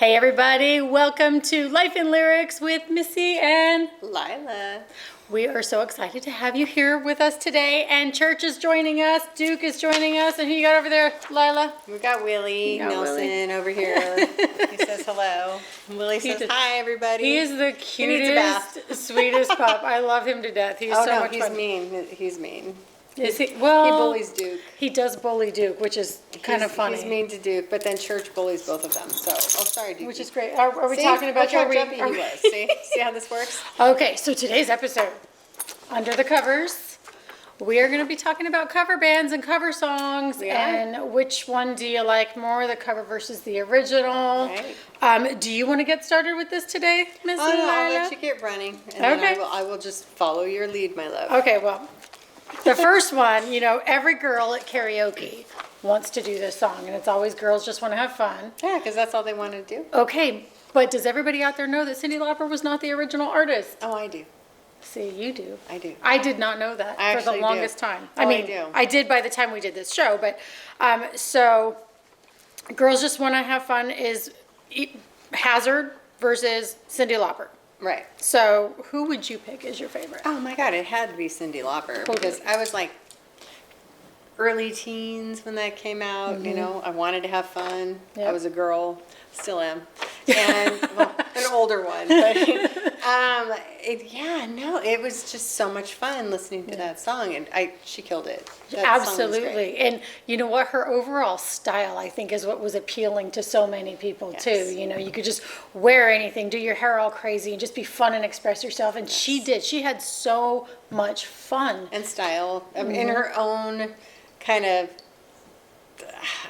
Hey everybody, welcome to Life in Lyrics with Missy and Lila. we are so excited to have you here with us today, and Church is joining us, Duke is joining us, and who you got over there, Lila? We got Willie Nelson over here. He says hello. Willie says hi, everybody. He is the cutest, sweetest pup. I love him to death. He's so much fun. He's mean. He's mean. Is he? Well, he bullies Duke. He does bully Duke, which is kind of funny. He's mean to Duke, but then Church bullies both of them. So, sorry, Duke. Which is great. Are we talking about how jumpy he was? See how this works? Okay, so today's episode, Under the Covers, we are going to be talking about cover bands and cover songs, and which one do you like more, the cover versus the original? Right. Do you want to get started with this today, Miss Lila? I'll let you get running, and then I will just follow your lead, my love. Okay, well, the first one, you know, every girl at karaoke wants to do this song, and it's always girls just want to have fun. Yeah, because that's all they want to do. Okay, but does everybody out there know that Cyndi Lauper was not the original artist? Oh, I do. See, you do. I do. I did not know that for the longest time. I do. I did by the time we did this show, but so Girls Just Want to Have Fun is Hazard versus Cyndi Lauper. Right. So who would you pick as your favorite? Oh my God, it had to be Cyndi Lauper because I was like early teens when that came out. You know, I wanted to have fun. Yep. I was a girl, still am, and an older one. But it was just so much fun listening to that song, and she killed it. That Absolutely, and you know what? Her overall style, I think, is what was appealing to so many people too. You know, you could just wear anything, do your hair all crazy, and just be fun and express yourself. And she did. She had so much fun and style in her own kind of.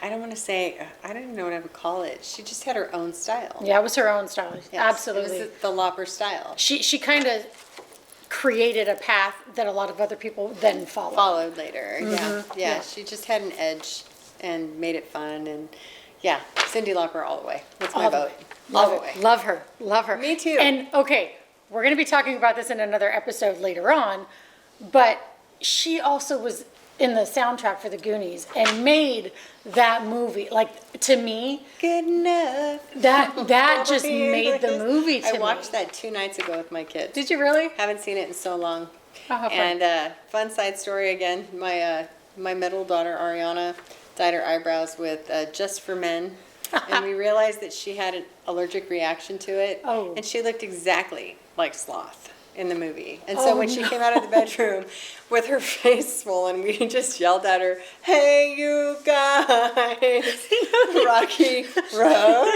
I don't want to say, I don't even know what I would call it. She just had her own style. Yeah, it was her own style. Yes, absolutely. It was the Lauper style. She kind of created a path that a lot of other people then followed. Followed later, yeah. She just had an edge and made it fun. And yeah, Cyndi Lauper all the way. That's my vote. All the way. Love her. Love her. Me too. And okay, we're going to be talking about this in another episode later on, but she also was in the soundtrack for the Goonies and made that movie, like, to me, good enough. That just made the movie to me. I watched that 2 nights ago with my kids. Did you really? Haven't seen it in so long. Oh, how fun. And fun side story again, my middle daughter Ariana dyed her eyebrows with Just for Men, and we realized that she had an allergic reaction to it, and she looked exactly like Sloth in the movie. And so when she came out of the bedroom with her face swollen, we just yelled at her, "Hey, you guys, Rocky Road."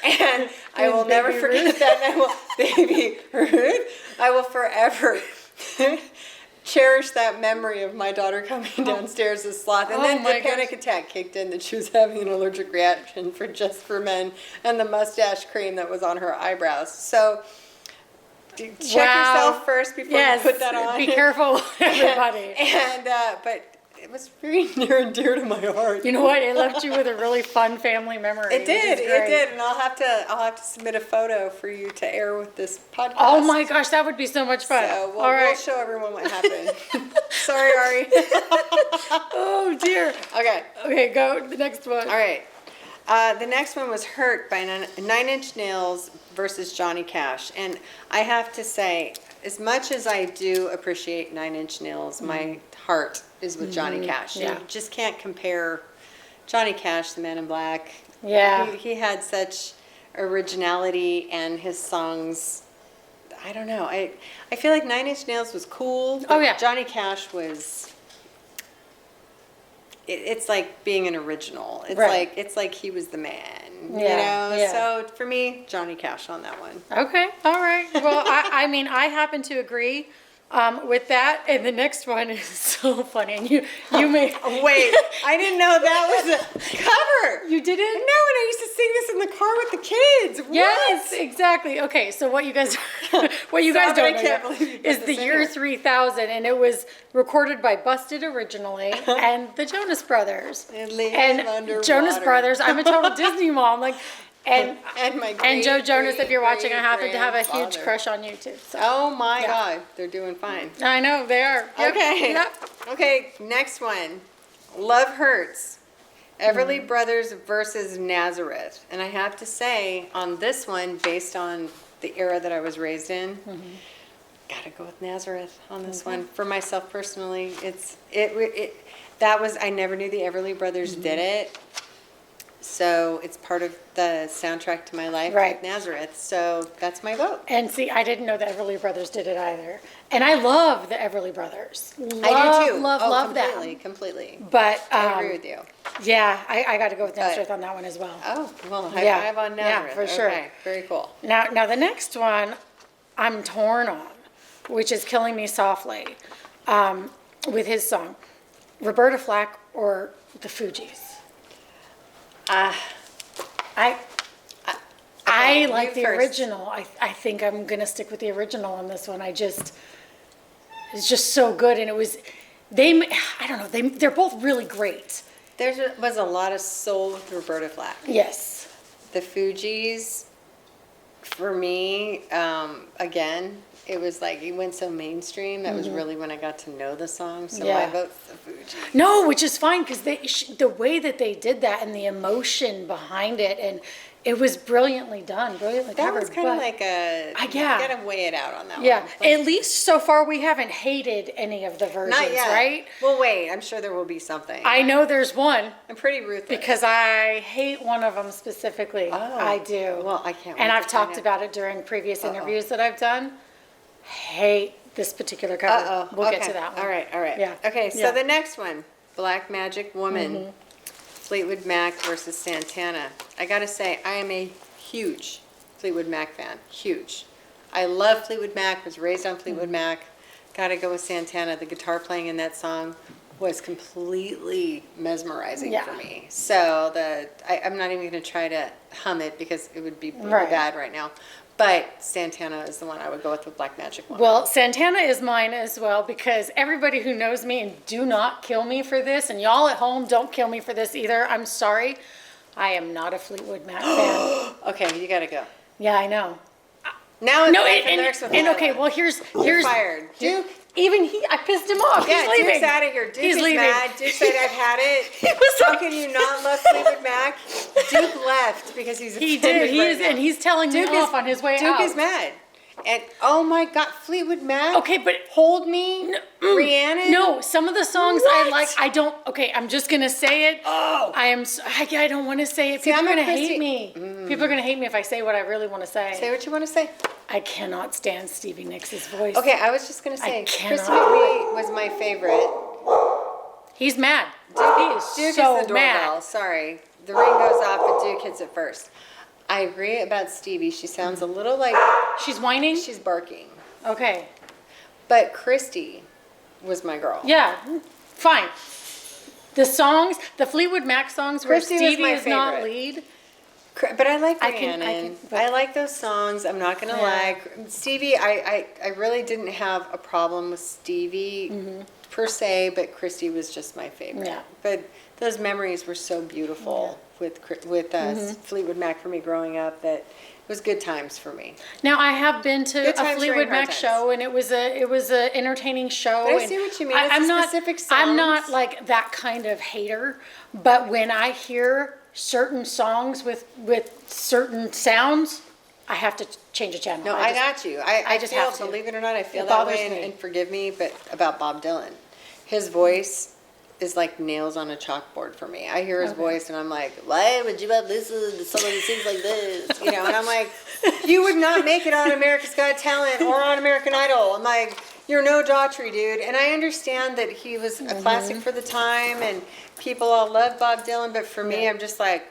And I will never forget that. And I will, Baby Ruth, I will forever cherish that memory of my daughter coming downstairs as Sloth. And then the panic attack kicked in that she was having an allergic reaction for Just for Men and the mustache cream that was on her eyebrows. So check yourself first before you put that on. Be careful, everybody. And but it was very near and dear to my heart. You know what? It left you with a really fun family memory. It did, and I'll have to submit a photo for you to air with this podcast. Oh my gosh, that would be so much fun. So we'll show everyone what happened. Sorry, Ari. Oh dear. Okay, go the next one. All right. The next one was Hurt by 9 Inch Nails versus Johnny Cash. And I have to say, as much as I do appreciate 9 Inch Nails, my heart is with Johnny Cash. You just can't compare Johnny Cash, the Man in Black. Yeah. He had such originality, and his songs, I don't know. I feel like 9 Inch Nails was cool. But Johnny Cash was... It's like being an original. It's like he was the man, you know? So for me, Johnny Cash on that one. Okay, all right. Well, I mean, I happen to agree with that. And the next one is so funny. And you may... Wait, I didn't know that was a cover. You didn't? No, and I used to sing this in the car with the kids. What? Yes, exactly. Okay, so what you guys don't know is the year 3000, and it was recorded by Busted originally and the Jonas Brothers. And Jonas Brothers, I'm a total Disney mom. Like, And and Joe Jonas, if you're watching, I happen to have a huge crush on you too. So. Oh my God, they're doing fine. I know they are. Yep. Okay. Yep. Okay. Next one, Love Hurts, Everly Brothers versus Nazareth. And I have to say, on this one, based on the era that I was raised in, gotta go with Nazareth on this one. For myself personally, I never knew the Everly Brothers did it. So it's part of the soundtrack to my life, Right. with Nazareth. So that's my vote. And see, I didn't know the Everly Brothers did it either. And I love the Everly Brothers. I do too. Love completely, them. completely. But I agree with you. yeah, I got to go with Nazareth on that one as well. Oh, well, high five on Yeah, Nazareth. for sure. Okay, very cool. Now the next one, I'm torn on, which is "Killing Me Softly," with his song, Roberta Flack or the Fugees. I like the original. I think I'm gonna stick with the original on this one. It's just so good, and I don't know, they're both really great. There was a lot of soul with Roberta Flack. Yes. The Fugees, for me, again, it was like it went so mainstream. That was really when I got to know the song. So Yeah. my vote's the Fugees. No, which is fine because the way that they did that and the emotion behind it, and it was brilliantly done, brilliantly That covered. was kind of but- like you yeah. gotta weigh it out on that Yeah, one. Like, at least so far we haven't hated any of the versions, not yet. right? Well, wait. I'm sure there will be something. I know there's one I'm pretty ruthless. because I hate one of them specifically. Oh, I do. well, I can't wait And to I've talked find out. about it during previous interviews that I've done. Hate this particular cover. Uh-oh. We'll get Okay. to that one. All right. Yeah. Okay, so Yeah. the next one, Black Magic Woman, Fleetwood Mac versus Santana. I gotta say, I am a huge Fleetwood Mac fan. Huge. I love Fleetwood Mac, was raised on Fleetwood Mac. Gotta go with Santana. The guitar playing in that song was completely mesmerizing Yeah. for me. So I'm not even gonna try to hum it because it would be really Right. bad right now. But Santana is the one I would go with Black Magic Woman. Well, Santana is mine as well because everybody who knows me, and do not kill me for this, and y'all at home don't kill me for this either. I'm sorry. I am not a Fleetwood Mac fan. Okay, you gotta go. Yeah, I know. Now it's No, back to lyrics with and Lila. okay, well here's Fired. Duke. even I pissed him off. Yeah, He's leaving. Duke's out of here. Duke He's is leaving. mad. Duke said, I've had it. was How like- can you not love Fleetwood Mac? Duke left because he's He offended did. He right is, now. and he's telling Duke me is off on his way Duke out. is mad. And oh my God, Fleetwood Mac. Okay, but Hold Me, Rhiannon. no, some of the songs I What? like. I don't. Okay, I'm just gonna say it. Oh. I don't want to say it. See, People I'm are a gonna Christy- hate me. People are gonna hate me if I say what I really want to say. Say what you want to say. I cannot stand Stevie Nicks' voice. Okay, I was just gonna say, cannot Christy McVie was my favorite. He's mad. Duke, he is Duke so is the doorbell. mad. Sorry, the ring goes off, but Duke hits it first. I agree about Stevie. She sounds a little like She's whining. she's barking. Okay. But Christy was my girl. Yeah. Fine. The songs, the Fleetwood Mac songs where Christy was Stevie my is not favorite. lead. But I like I can- Rhiannon. but- I like those songs. I'm not gonna Yeah. lie. Stevie, I really didn't have a problem with Stevie per se, but Christy was just my favorite. Yeah. But those memories were so beautiful with Fleetwood Mac for me growing up that it was good times for me. Now I have been to Good a times Fleetwood during hard Mac times. show, and it was a entertaining show. But I and see what you mean. It's I'm the not specific I'm not sounds. like that kind of hater, but when I hear certain songs with certain sounds, I have to change a channel. No, I got you. I just feel, have to. believe it or not, I feel It that bothers way, me. and forgive me, but about Bob Dylan. His voice is like nails on a chalkboard for me. I hear his voice and I'm like, why would you have listened to someone who sings like this? You know, and I'm like, you would not make it on America's Got Talent or on American Idol. I'm like, you're no Daughtry, dude. And I understand that he was a classic for the time and people all love Bob Dylan, but for me, I'm just like,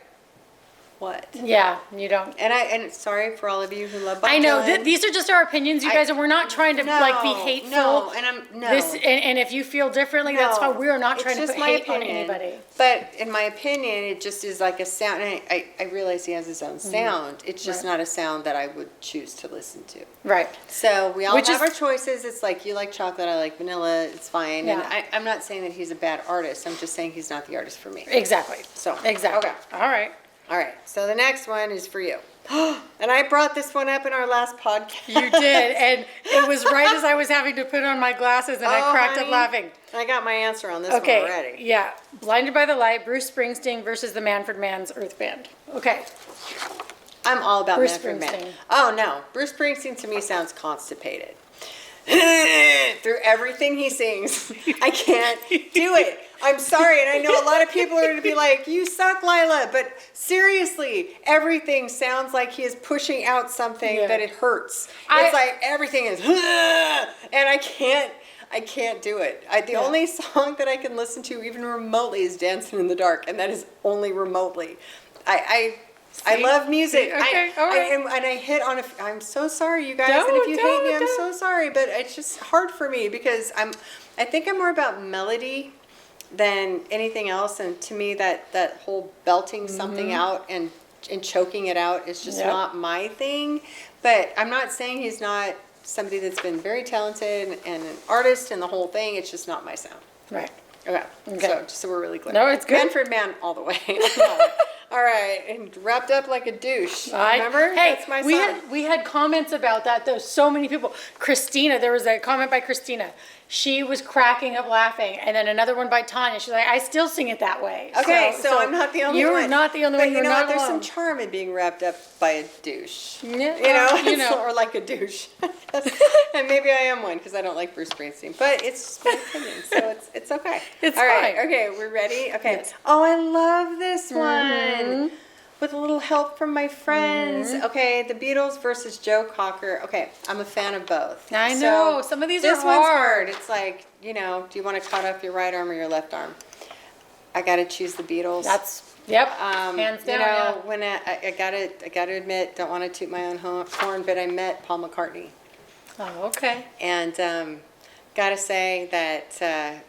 what? Yeah, you don't. And sorry for all of you who love Bob I know Dylan. these are just our opinions, you guys, and we're not trying to like be hateful. No, and I'm no. And if you feel differently, that's No, fine. We are not it's trying to just put my hate on opinion. anybody. But in my opinion, it just is like a sound. And I realize he has his own sound. It's just Right. not a sound that I would choose to listen to. Right. So we all Which have is- our choices. It's like you like chocolate, I like vanilla. It's fine. Yeah. And I'm not saying that he's a bad artist. I'm just saying he's not the artist for me. Exactly. So, Exactly. okay. All right. All right. So the next one is for you. And I brought this one up in our last podcast. You did, and it was right as I was having to put on my glasses, and I cracked up laughing. I got my answer on this one already. Yeah. Blinded by the Light, Bruce Springsteen versus the Manfred Mann's Earth Band. Okay. I'm all about Bruce Manfred Mann. Springsteen. Oh, no. Bruce Springsteen to me sounds constipated. Through everything he sings. I can't do it. I'm sorry, and I know a lot of people are going to be like, you suck, Lila, but seriously, everything sounds like he is pushing out something that it hurts. It's like everything is, and I can't do it. The only song that I can listen to even remotely is Dancing in the Dark, and that is only remotely. I love music. Okay, all right. And I hit on I'm so sorry, you guys. And if you hate me, I'm so sorry. But it's just hard for me because I think I'm more about melody than anything else. And to me, that whole belting something out and choking it out is just not my thing. But I'm not saying he's not somebody that's been very talented and an artist and the whole thing. It's just not my sound. Right. Okay. So just so we're really clear. No, it's good. Manfred Mann all the way. All right, and wrapped up like a douche. Remember? Hey, that's my song. we had comments about that though. So many people. Christina, there was a comment by Christina. She was cracking up laughing, and then another one by Tanya. She's like, "I still sing it that way." Okay, so I'm not the only one. You're not the only one. But You're not there's alone. some charm in being wrapped up by a douche. Yeah, You know, or like a douche. And maybe I am one because I don't like Bruce Springsteen, but it's just my opinion, so it's okay. It's all right. fine. Okay, we're ready. Okay. Yes. Oh, I love this one. With a little help from my friends. Okay, the Beatles versus Joe Cocker. Okay, I'm a fan of both. I know. Some of these are This one's hard. It's like, do you want to cut off your right arm or your left arm? I got to choose the Beatles. That's hands down. When I gotta admit, don't want to toot my own horn, but I met Paul McCartney, Oh, okay. and gotta say that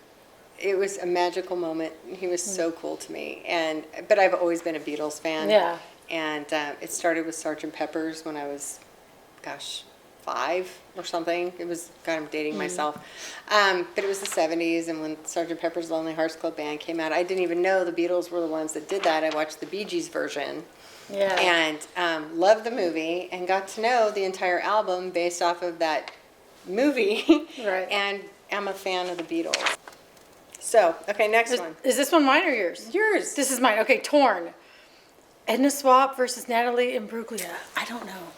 it was a magical moment. He was so cool to me, but I've always been a Beatles fan. Yeah. And it started with Sgt. Pepper's when I was, 5 or something. I'm dating myself. But it was the 70s, and when Sgt. Pepper's Lonely Hearts Club Band came out, I didn't even know the Beatles were the ones that did that. I watched the Bee Gees version. Yeah. And loved the movie, and got to know the entire album based off of that movie. Right. And I'm a fan of the Beatles. So, okay, next one. Is this one mine or yours? Yours. This is mine. Okay, Torn. Edna Swap versus Natalie Imbruglia. I don't know.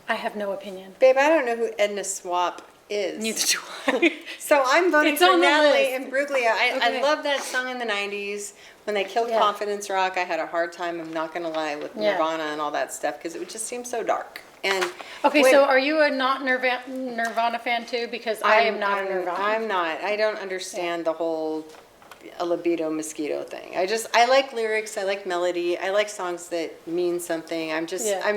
I have no opinion. Babe, I don't know who Edna Swap is. Neither do I. So I'm voting It's for on the Natalie list. Imbruglia. I Okay. love that song in the 90s. When they killed Yeah. Confidence Rock, I had a hard time, I'm not going to lie, with Yeah. Nirvana and all that stuff, because it would just seem so dark. And Okay, when- so are you a not Nirvana fan too? Because I am not a Nirvana. I'm not. I don't understand the whole a libido mosquito thing. I like lyrics, I like melody, I like songs that mean something. I'm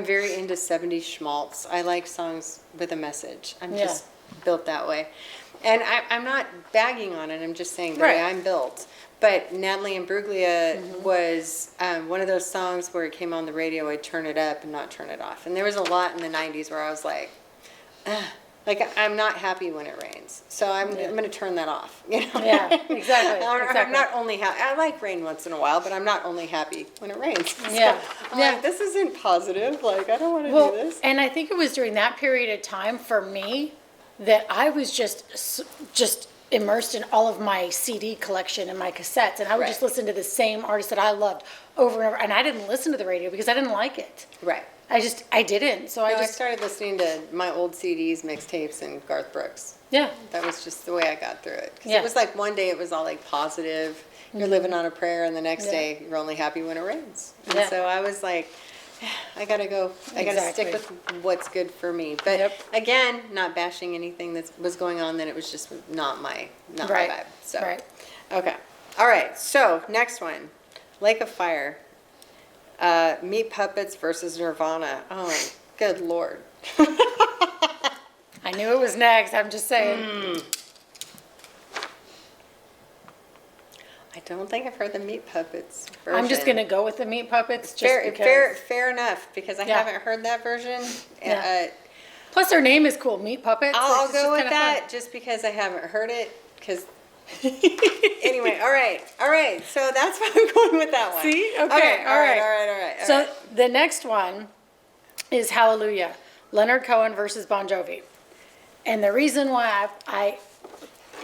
very into 70s schmaltz. I like songs with a message. I'm just built that way. And I'm not bagging on it, I'm just saying the way I'm built. But Natalie Imbruglia was one of those songs where it came on the radio, I'd turn it up and not turn it off. And there was a lot in the 90s where I was like, I'm not happy when it rains, so I'm going to turn that off. You know? Yeah, exactly. I'm not only happy. I like rain once in a while, but I'm not only happy when it rains. Yeah. So I'm like, this isn't positive. Like, I don't want to do this. And I think it was during that period of time for me that I was just immersed in all of my CD collection and my cassettes, and I would just listen to the same artist that I loved over and over, and I didn't listen to the radio because I didn't like it. Right. I didn't. So I started listening to my old CDs, mixtapes, and Garth Brooks. Yeah. That was just the way I got through it. Because Yeah. it was like one day it was all like positive, you're living on a prayer, and the next day you're only happy when it rains. And so I was like, I gotta go. I gotta stick with what's good for me. But again, not bashing anything that was going on. Then it was just not my vibe. So okay, all right. So next one, Lake of Fire. Meat Puppets versus Nirvana. Oh, good Lord. I knew it was next. I'm just saying. I don't think I've heard the Meat Puppets version. I'm just gonna go with the Meat Puppets. Just Fair enough, because I haven't heard that version. Plus, their name is cool, Meat Puppets. I'll It's go just with kinda that fun. just because I haven't heard it. Because anyway, all right. So that's why I'm going with that one. See? Okay, all right. All right. So the next one, is Hallelujah, Leonard Cohen versus Bon Jovi. And the reason why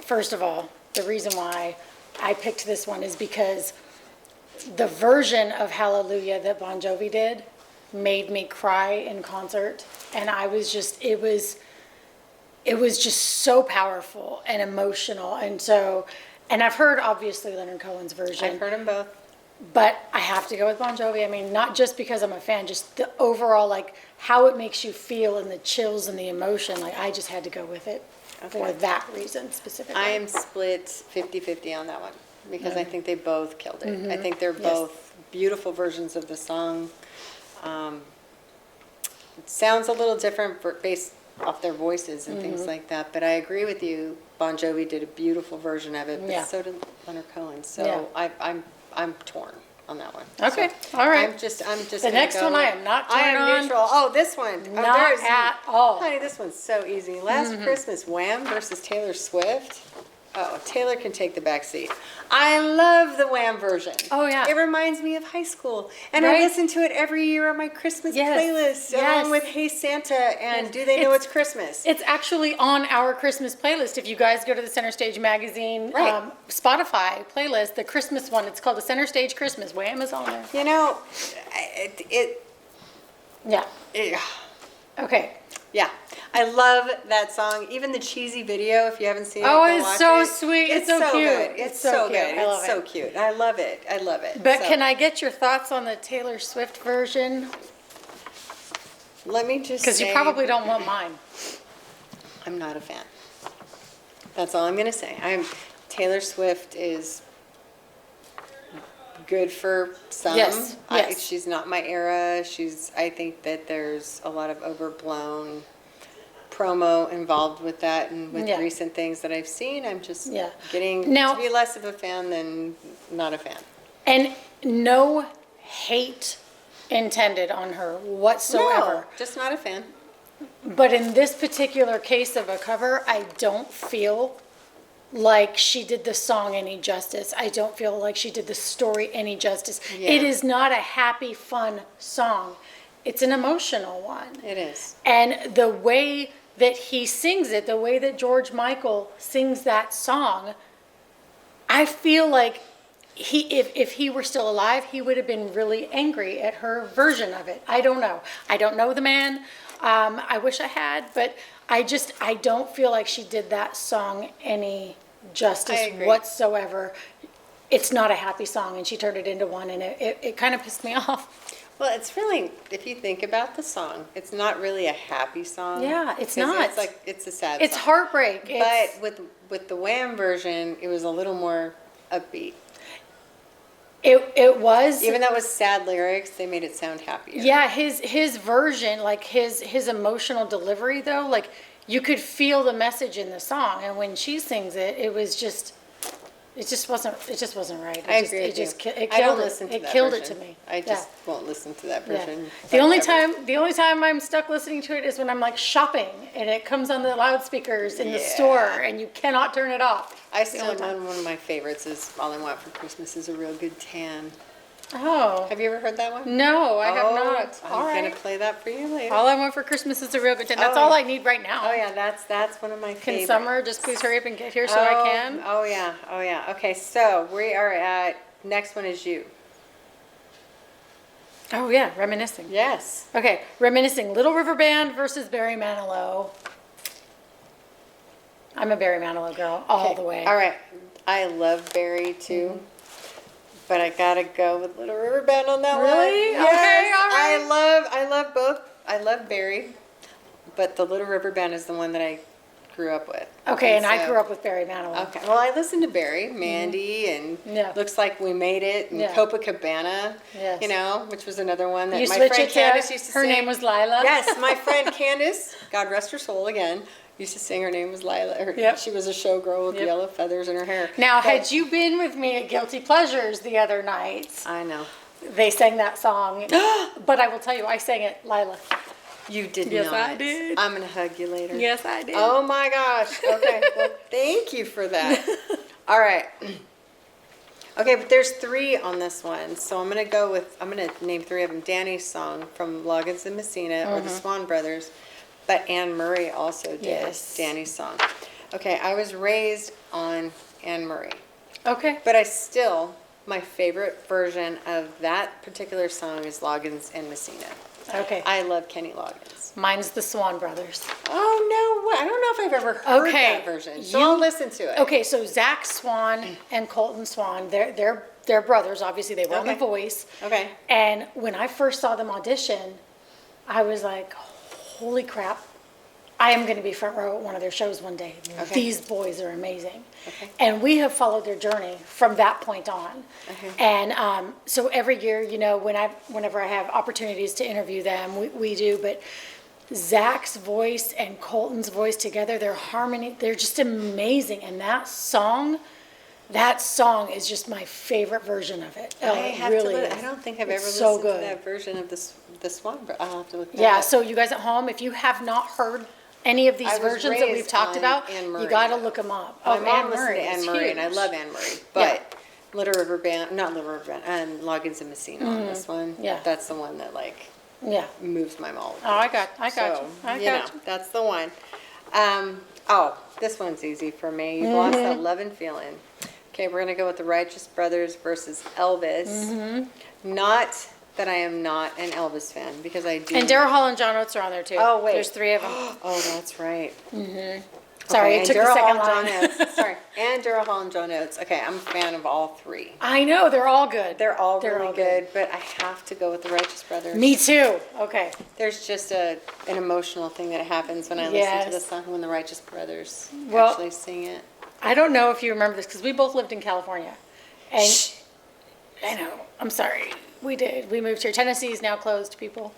first of all, the reason why I picked this one is because the version of Hallelujah that Bon Jovi did made me cry in concert. And I was just, it was just so powerful and emotional. And I've heard obviously Leonard Cohen's version. I've heard them both. But I have to go with Bon Jovi. I mean, not just because I'm a fan, just the overall, like, how it makes you feel and the chills and the emotion. Like, I just had to go with it for that reason specifically. I am split 50-50 on that one because I think they both killed it. I think they're both beautiful versions of the song. It sounds a little different based off their voices and things like that, but I agree with you. Bon Jovi did a beautiful version of it, but so did Leonard Cohen. So I'm torn on that one. Okay, so all right. I'm just. The next one I am not torn on. I am neutral. Oh, this one. Not at all. Honey, this one's so easy. Last Christmas, Wham versus Taylor Swift. Oh, Taylor can take the back seat. I love the Wham version. Oh, yeah. It reminds me of high school. And I listen to it every year on my Christmas playlist, along with Hey Santa and Do They Know It's Christmas? It's actually on our Christmas playlist. If you guys go to the Center Stage Magazine Spotify playlist, the Christmas one, it's called the Center Stage Christmas. Wham is on there. You know, Okay. Yeah, I love that song. Even the cheesy video, if you haven't seen it, oh, go it's watch so it. sweet. It's so cute. Good. It's so cute. good. It's so cute. I love it. I love it. But can I get your thoughts on the Taylor Swift version? Let me just because you probably don't want mine. I'm not a fan. That's all I'm going to say. Taylor Swift is good for some. Yes. She's not my era. I think that there's a lot of overblown promo involved with that, and with recent things that I've seen, I'm just getting to be less of a fan than not a fan. And no hate intended on her whatsoever. No, just not a fan. But in this particular case of a cover, I don't feel like she did the song any justice. I don't feel like she did the story any justice. Yeah. It is not a happy, fun song. It's an emotional one. It is. And the way that he sings it, the way that George Michael sings that song, I feel like if he were still alive, he would have been really angry at her version of it. I don't know. I don't know the man. I wish I had, but I don't feel like she did that song any justice whatsoever. It's not a happy song, and she turned it into one, and it kind of pissed me off. Well, it's really, if you think about the song, it's not really a happy song. Yeah, it's not. It's a sad It's song. heartbreak. But with the Wham version, it was a little more upbeat. It was. Even though it was sad lyrics, they made it sound happier. Yeah, his version, like his emotional delivery though, like you could feel the message in the song, and when she sings it, it just wasn't right. I agree with you. I don't listen to that version. It killed it to me. I just won't listen to that version. Yeah. The only time I'm stuck listening to it is when I'm like shopping and it comes on the loudspeakers in the store and you cannot turn it off. One of my favorites is All I Want for Christmas Is a Real Good Tan. Oh. Have you ever heard that one? No, I have not. I'm going to play that for you later. All I Want for Christmas Is a Real Good Tan. That's all I need right now. Oh, yeah, that's one of my favorites. Can Summer just please hurry up and get here so I can? Oh, yeah. Okay, so we are at, next one is you. Oh, yeah, Reminiscing. Yes. Okay, Reminiscing. Little River Band versus Barry Manilow. I'm a Barry Manilow girl all the way. All right. I love Barry, too. But I gotta go with Little River Band on that one. Really? Yes. Okay, all right. I love both. I love Barry, but the Little River Band is the one that I grew up with. Okay, and I grew up with Barry Manilow. Okay. Well, I listened to Barry, Mandy, and Looks Like We Made It, and Copacabana. Yes. You know, which was another one that You my switch friend it Candace to used to Her sing. Name Was Lila. Yes, my friend Candace, God rest her soul again, used to sing Her Name Was Lila. She was a showgirl with yellow feathers in her hair. Now, had you been with me at Guilty Pleasures the other night, I know. They sang that song. But I will tell you, I sang it, Lila. You did not. Yes, I did. I'm going to hug you later. Yes, I did. Oh my gosh. Okay. Well, thank you for that. All right. Okay, but there's 3 on this one, so I'm gonna name 3 of them. Danny's song from Loggins and Messina, or the Swan Brothers, but Anne Murray also did Yes. Danny's song. Okay, I was raised on Anne Murray, Okay. but my favorite version of that particular song is Loggins and Messina. Okay. I love Kenny Loggins. Mine's the Swan Brothers. Oh, no way. I don't know if I've ever heard Okay, that version, so I'll listen to it. Okay, so Zach Swan and Colton Swan, they're brothers. Obviously, they were on The Okay. Voice. Okay. And when I first saw them audition, I was like, "Holy crap! I am going to be front row at one of their shows one day. Okay. These boys are amazing." Okay. And we have followed their journey from that point on. Okay. And so every year, whenever I have opportunities to interview them, we do. But Zach's voice and Colton's voice together, their harmony, they're just amazing. And that song is just my favorite version of it. I It have really to look. is. I don't think I've It's ever so listened to good. that version of the Swan, but I'll have to look that Yeah, up. so you guys at home, if you have not heard any of these I was versions that we've raised talked on about, Anne you Murray. got to look them up. My Oh, mom listened to is Anne Murray, and I huge. love Anne Murray, but Little River Band, not Little River Band, Loggins and Messina on this one. Yeah. That's the one that Yeah. moves my molecule. Oh, I got you. So, I got you. that's the one. This one's easy for me. You've Mm-hmm. lost that love and feeling. Okay, we're gonna go with the Righteous Brothers versus Elvis. Mm-hmm. Not that I am not an Elvis fan, because I do. And Daryl Hall and John Oates are on there too. Oh, wait. There's 3 of them. Oh, that's right. Sorry, Okay, it took and a Daryl second Hall and line. John Oates. Sorry, and Daryl Hall and John Oates. Okay, I'm a fan of all 3. I know, they're all good. They're all really good, but I have to go with the Righteous Brothers. Me too. Okay. There's just an emotional thing that happens when I listen to the song when the Righteous Brothers Well- actually sing it. I don't know if you remember this because we both lived in California. And I know, I'm sorry. We did. We moved here. Tennessee is now closed, people.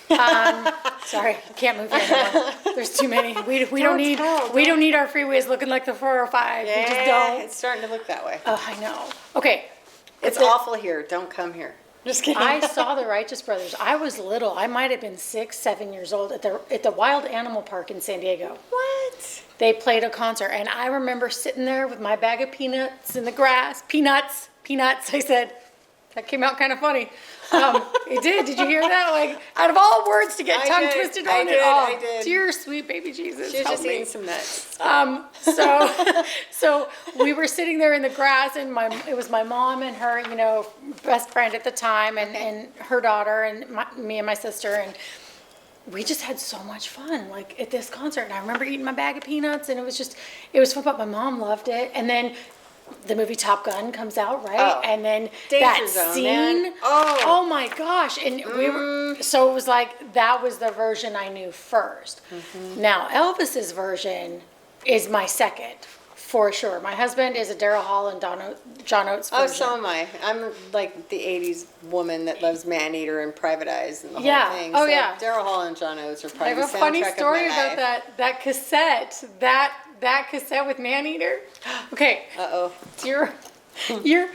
Sorry, can't move here anymore. There's too many. We don't need our freeways looking like the 405. We just don't. It's starting to look that way. Oh, I know. Okay. It's awful here. Don't come here. Just kidding. I saw the Righteous Brothers. I was little. I might have been 6, 7 years old at the Wild Animal Park in San Diego. What? They played a concert, and I remember sitting there with my bag of peanuts in the grass. Peanuts, I said. That came out kind of funny. It did. Did you hear that? Like, out of all words to get tongue twisted on it all. I did. Dear sweet baby Jesus, She was help just me. eating some nuts. So we were sitting there in the grass, and it was my mom and her, best friend at the time, and her daughter, and me and my sister, and we just had so much fun, like at this concert. And I remember eating my bag of peanuts, and it was fun. But my mom loved it, and then the movie Top Gun comes out, right? Oh. And then Danger that Zone, scene, man. Oh. my gosh! And so it was like that was the version I knew first. Now Elvis's version is my second, for sure. My husband is a Daryl Hall and John Oates version. Oh, so am I. I'm like the 80s woman that loves Maneater and Private Eyes and the Yeah. whole thing. Oh, so yeah. Daryl Hall and John Oates are I probably have the a funny soundtrack story of my about life. that cassette. That cassette with Maneater. Okay. Uh-oh. Do you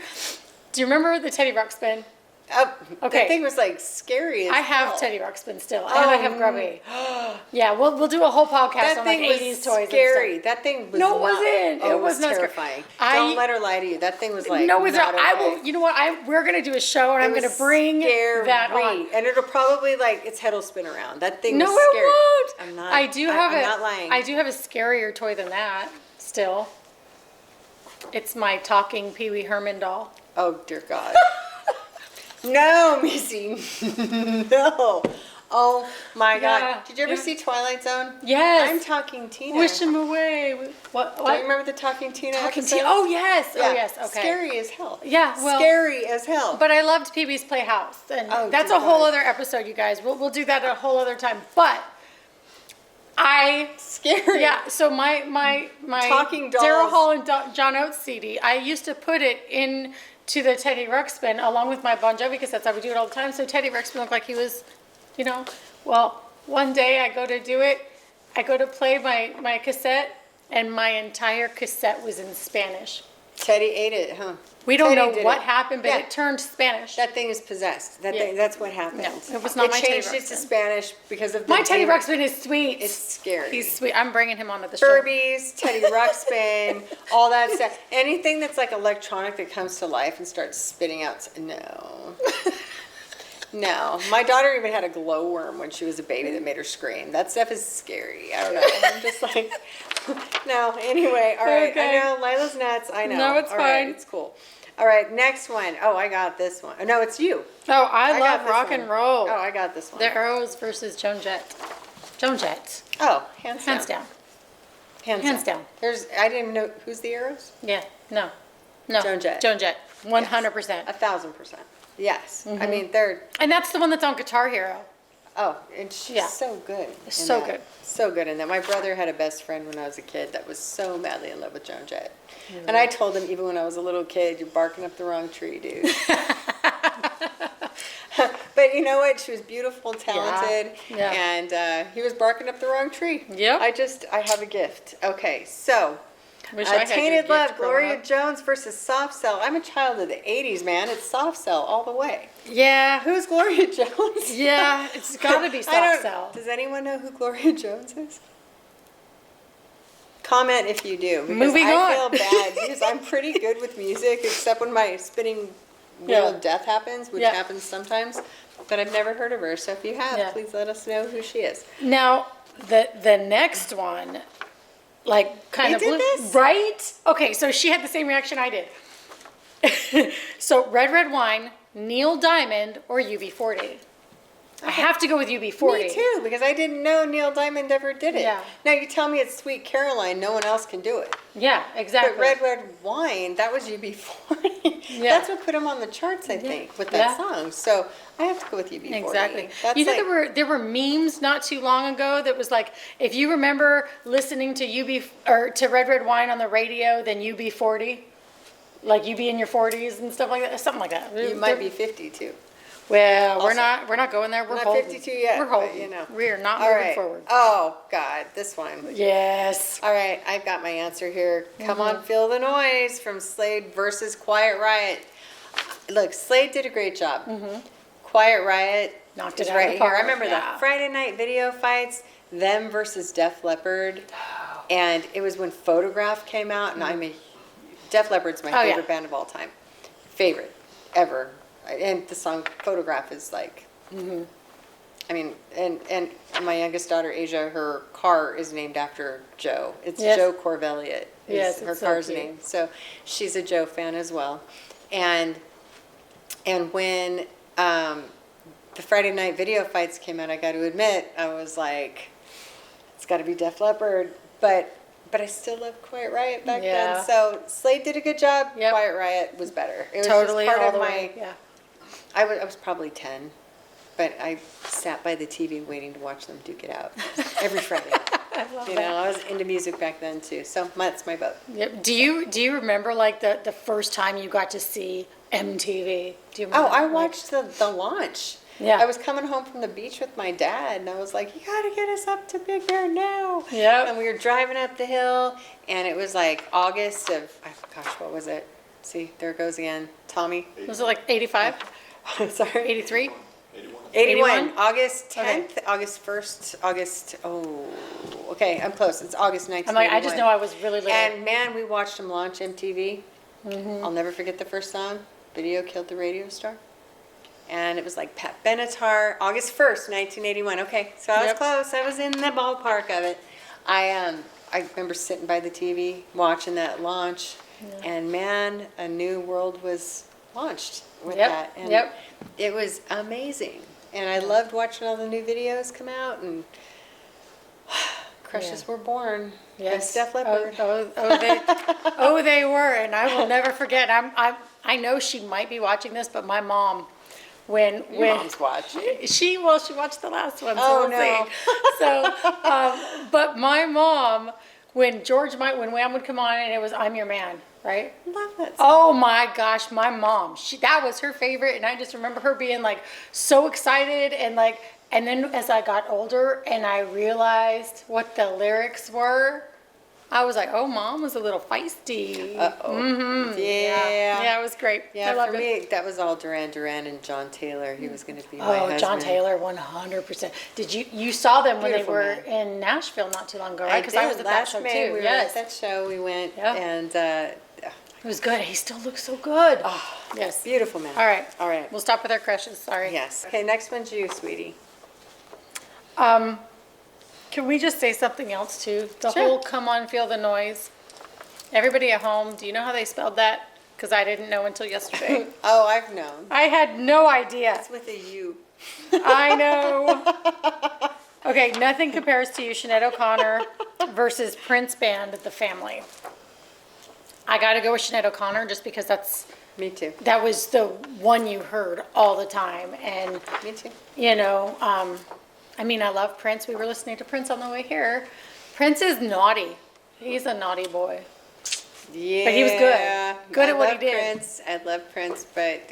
remember the Teddy Ruxpin? Oh, Okay. that thing was like scary as I have hell. Teddy Ruxpin still, and I have Grubby. Yeah, we'll do a whole podcast That on like thing 80s was toys. scary. And That thing was No, it not- wasn't. Oh, It it was was not scary. terrifying. I- Don't let her lie to you. That thing was stuff. like No, it's not. I okay. will. You know what? We're gonna do a show, and I'm It gonna was bring scary. that on. And it'll probably its head will spin around. That thing No, was it scary. won't. I'm not. I do have I'm a. not lying. I do have a scarier toy than that. Still, it's my talking Pee Wee Herman doll. Oh dear God. No, Missy. No. Oh my Yeah, God. Did you ever yeah. see Twilight Zone? Yes. I'm Talking Tina. Wish him away. What? Do you remember the Talking Tina Talking episode? to? Oh yes. Yeah. Oh yes. Okay. Scary as hell. Yeah, well- Scary as hell. But I loved Pee Wee's Playhouse, and Oh, that's dear a whole God. other episode, you guys. We'll do that at a whole other time. But Scary. yeah. So my Talking dolls. Daryl Hall and John Oates CD. I used to put it in to the Teddy Ruxpin along with my Bon Jovi cassettes. I would do it all the time. So Teddy Ruxpin looked like he was, Well, one day I go to do it. I go to play my cassette, and my entire cassette was in Spanish. Teddy ate it, huh? We don't Teddy know did what it. happened, but Yeah. it turned Spanish. That thing is possessed. That Yeah. thing, that's what happened. No, it was not my Teddy It changed it to Ruxpin. Spanish because of the My Teddy neighbor- Ruxpin is sweet. It's scary. He's sweet. I'm bringing him onto the show. Furbies, Teddy Ruxpin, all that stuff. Anything that's like electronic that comes to life and starts spitting out. No. No. My daughter even had a glowworm when she was a baby that made her scream. That stuff is scary. I don't know. I'm just like, no. Anyway, all right. Okay. I know. Lila's nuts. I know. No, it's All right, fine. it's cool. All right, next one. Oh, I got this one. No, it's you. Oh, I got love this rock one. and roll. Oh, I got this one. The Arrows versus Joan Jett. Joan Jett. Oh, hands down. Hands down. Hands Hands down. down. I didn't even know who's the Arrows. Yeah. No. No. Joan Jett. Joan Jett. 100%. 1,000%. Yes. Mm-hmm. I mean, they're. And that's the one that's on Guitar Hero. Oh, and she's Yeah. so good. in So that. good. So good in that. My brother had a best friend when I was a kid that was so madly in love with Joan Jett. And I told him even when I was a little kid, you're barking up the wrong tree, dude. But you know what? She was beautiful, talented, Yeah. and he was barking up the wrong tree. Yep. I have a gift. Okay, so. Wish I had your Tainted gift Love, growing Gloria up. Jones versus Soft Cell. I'm a child of the 80s, man. It's Soft Cell all the way. Yeah. Who's Gloria Jones? Yeah. It's got to be I Soft don't- Cell. Does anyone know who Gloria Jones is? Comment if you do. Because Moving I on. feel bad because I'm pretty good with music, except when my spinning wheel Yeah. of death happens, which Yeah. happens sometimes. But I've never heard of her. So if you have, Yeah. please let us know who she is. Now, the next one, like kind You of did blew, this? right? Okay, so she had the same reaction I did. So Red Red Wine, Neil Diamond, or UB40. I have to go with UB40. Me too, because I didn't know Neil Diamond ever did it. Yeah. Now you tell me it's Sweet Caroline, no one else can do it. Yeah, exactly. But Red Red Wine, that was UB40. Yeah. That's what put him on the charts, I think, with that Yeah. song. So I have to go with UB40. Exactly. That's You know, like, there were memes not too long ago that was like, if you remember listening to to Red Red Wine on the radio, then UB40, like you be in your 40s and stuff like that, something like that. you might be 50 too. Well, Also. we're not going there. We're Not holding. 52 yet, We're but, holding. you know. We are not All moving right. forward. Oh God, this one. Yes. All right, I've got my answer here. Come Mm-hmm. on, feel the noise from Slade versus Quiet Riot. Look, Slade did a great job. Quiet Riot Mm-hmm. Knocked is it out of right the here. I park, remember yeah. the Friday night video fights, them versus Def Leppard, and it was when Photograph came out, and Def Leppard's my Oh, yeah. favorite band of all time, favorite ever, and the song Photograph is like. I mean, and my youngest daughter, Asia, her car is named after Joe. It's Yes. Joe Corvelliot. Is Yes, her it's so car's cute. name. So she's a Joe fan as well. And when the Friday night video fights came out, I got to admit, I was like, it's got to be Def Leppard. But I still loved Quiet Riot back Yeah. then. So Slade did a good job. Yep. Quiet Riot was better. It was Totally just part all of the my. way. Yeah. I was probably 10, but I sat by the TV waiting to watch them duke it out every Friday. I love You that. know, I was into music back then too, so that's my vote. Yep. Do you remember like the first time you got to see MTV? Do you Oh, remember? I Like- watched the launch. Yeah. I was coming home from the beach with my dad, and I was like, "You gotta get us up to Big Bear now." Yep. And we were driving up the hill, and it was like August of, gosh, what was it? See, there it goes again. Tommy. Was it like 85, Sorry. 83? 81. 81? August 10th, Okay. August 1st, okay, I'm close. It's August 1981. I'm like, I just know I was really little. And man, we watched them launch MTV. I'll never forget the first song, Video Killed the Radio Star. And it was like Pat Benatar, August 1st, 1981. Okay, so I was Yep. close. I was in the ballpark of it. I remember sitting by the TV watching that launch, and man, a new world was launched with Yep, that. And yep. it was amazing. And I loved watching all the new videos come out, and crushes Yeah. were born. Yes. Def Leppard. They were, and I will never forget. I know she might be watching this, but my mom, when Mom's watching. she watched the last one. So Oh, we'll no. see. So, but my mom, when Wham would come on, and it was "I'm Your Man," right? Love that song. Oh my gosh, my mom, that was her favorite, and I just remember her being like so excited and then as I got older and I realized what the lyrics were, I was like, oh, Mom was a little feisty. Uh-oh. Mm-hmm. Yeah. Yeah, it was great. Yeah, I loved for it. me, that was all Duran Duran and John Taylor. He was going to be my Oh, husband. John Taylor, 100%. Did you saw them when Beautiful they were man. in Nashville not too long ago, I right? Because did. I was at that Last show May, too. we were Yes, at that show. We went, Yeah. and it was good. He still looks so good. oh, Yes. beautiful man. All right. All right. We'll stop with our crushes. Sorry. Yes. Okay, next one's you, sweetie. Can we just say something else too? The Sure. whole "Come on, feel the noise." Everybody at home, do you know how they spelled that? Because I didn't know until yesterday. Oh, I've known. I had no idea. It's with a U. I know. Okay, nothing compares to you, Sinead O'Connor versus Prince Band, The Family. I got to go with Sinead O'Connor just because Me too. that was the one you heard all the time. And, Me too. you know, I mean, I love Prince. We were listening to Prince on the way here. Prince is naughty. He's a naughty boy. Yeah. But he was good. Good at what he love did. Prince. I love Prince, but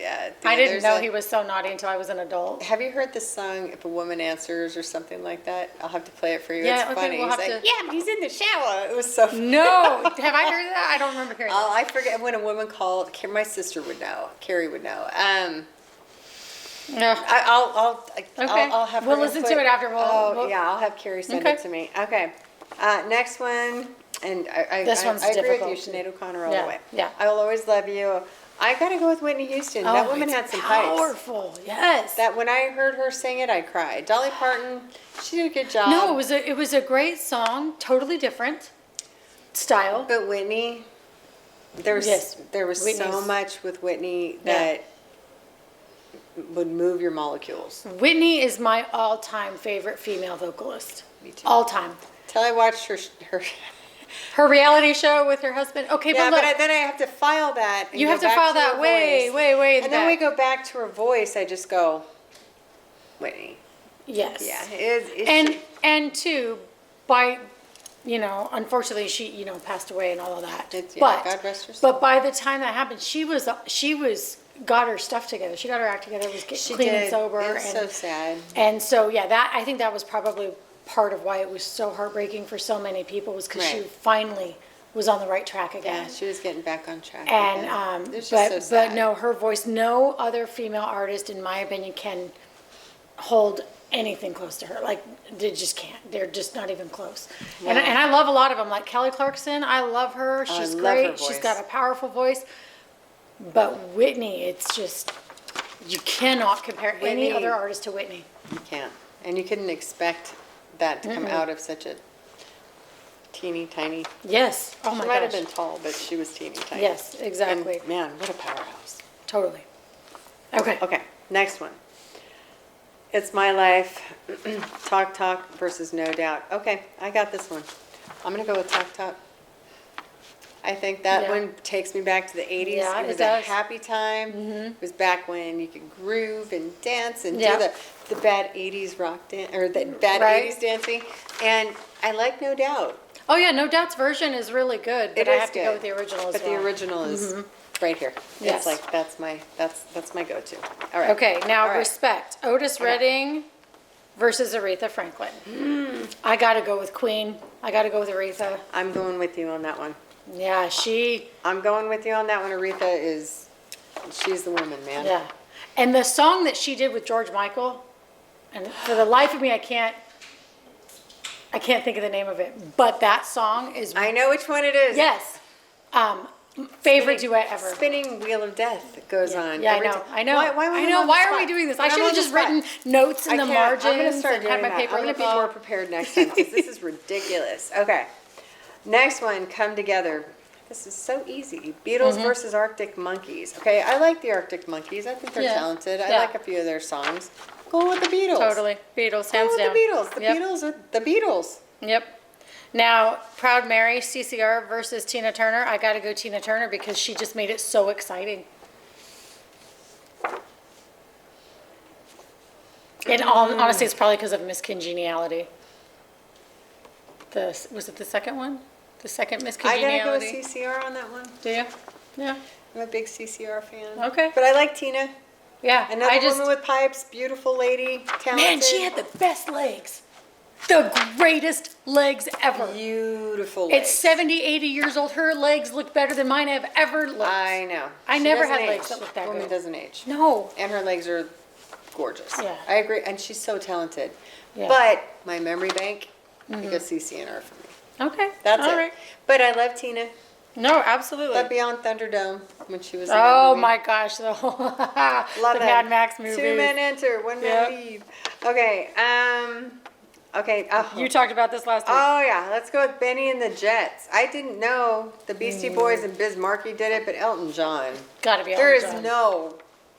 I didn't know he was so naughty until I was an adult. Have you heard the song "If a Woman Answers" or something like that? I'll have to play it for you. Yeah, it's okay, funny. we'll He's have like, to- "Yeah, but he's in the shower." It was so. No, have I heard that? I don't remember hearing Oh, that. I forget when a woman called. My sister would know. Carrie would know. No. I'll have. We'll her listen to input. it after. Yeah, I'll have Carrie send Okay. it to me. Okay. Next one, and This one's I agree difficult. with you, Sinead O'Connor, all Yeah, the way. yeah. I will always love you. I gotta go with Whitney Houston. That woman it's had some pipes. powerful. Yes. That when I heard her sing it, I cried. Dolly Parton, she did a good job. No, it was a great song, totally different style. But Whitney, there was Yes, so Whitney's- much with Whitney Yeah. that would move your molecules. Whitney is my all-time favorite female vocalist. Me too. All time. Till I watched her. Her reality show with her husband. Okay, Yeah, but look, then I have to file that. And you go have to back file her that way, voice. way in the And then we back. go back to her voice. I just go, Whitney. Yes. Yeah. And two, by, you know, unfortunately she, you know, passed away and all of that. It's- yeah, But God rest her soul. But by the time that happened, she was got her stuff together. She got her act together. Was She clean did. and sober. It was and so sad. And so yeah, I think that was probably part of why it was so heartbreaking for so many people was because she Right. finally was on the right track again. Yeah, she was getting back on track. And again. It was just so but sad. no, her voice, no other female artist, in my opinion, can hold anything close to her. Like they just can't. They're just not even close. And I love a lot of them, like Kelly Clarkson. I love her. She's love great. her She's voice. got a powerful voice. But Whitney, it's just you cannot compare any Whitney- other artist to Whitney. You can't. And you couldn't expect that to come out of such a teeny tiny. Yes. Oh She my might have gosh. been tall, but she was teeny tiny. Yes, exactly. And man, what a powerhouse. Totally. Okay. Okay, next one. It's My Life, Talk versus No Doubt. Okay, I got this one. I'm gonna go with Talk. I think that Yeah. one takes me back to the 80s. Yeah, it it was a does. happy time. It was back when you could groove and dance and Yeah. do the bad 80s rock dance, or the bad Right. 80s dancing. And I like No Doubt. Oh yeah, No Doubt's version is really good, but It I is have to go good, with the original as But well. the original is right here. Yes. It's like, that's my go-to. All right. Okay, now All right. respect. Otis Redding versus Aretha Franklin. I gotta go with Queen. I gotta go with Aretha. I'm going with you on that one. Yeah, I'm going with you on that one. She's the woman, man. yeah. And the song that she did with George Michael, and for the life of me, I can't think of the name of it, but that song is, I know which one it is. yes, favorite duet ever. Spinning Wheel of Death goes on. Yeah, every I know, time. I know. Why I am know. on the Why are we spot? doing this? I I'm should on have the just spot. written notes in I the can't. margins I'm going to start and doing had my that. paper I'm going lip to be more off. prepared next time because this is ridiculous. Okay. Next one, Come Together. This is so easy. Beatles versus Arctic Monkeys. Okay, I like the Arctic Monkeys. I think they're Yeah. talented. I Yeah. like a few of their songs. Go with the Beatles. Totally. Beatles, Go hands with down. the Beatles. The Yep. Beatles are the Beatles. Yep. Now, Proud Mary, CCR versus Tina Turner. I got to go Tina Turner because she just made it so exciting. And honestly, it's probably because of Miss Congeniality. Was it the second one? The second Miss I gotta go with Congeniality? CCR on that one. Do you? Yeah. I'm a big CCR fan. Okay. But I like Tina. Yeah. Another I just, woman with pipes, beautiful lady, talented. man, she had the best legs. the greatest legs ever. Beautiful legs. It's 70, 80 years old. Her legs look better than mine have ever looked. I know. I She never doesn't had age. legs that look that Woman good. doesn't age. No. And her legs are gorgeous. Yeah. I agree. And she's so talented. Yeah. But my memory bank, you go CCNR for me. Okay. That's all it. right. But I love Tina. No, absolutely. Love Beyond Thunderdome when she was in that Oh movie. my gosh, the whole Love the that. Mad Max movie. 2 men enter, 1 man Yep. leave. Okay, okay. You talked about this last week. Oh yeah, let's go with Benny and the Jets. I didn't know the Beastie Boys and Biz Markie did it, but Elton John. Gotta be There Elton is John. no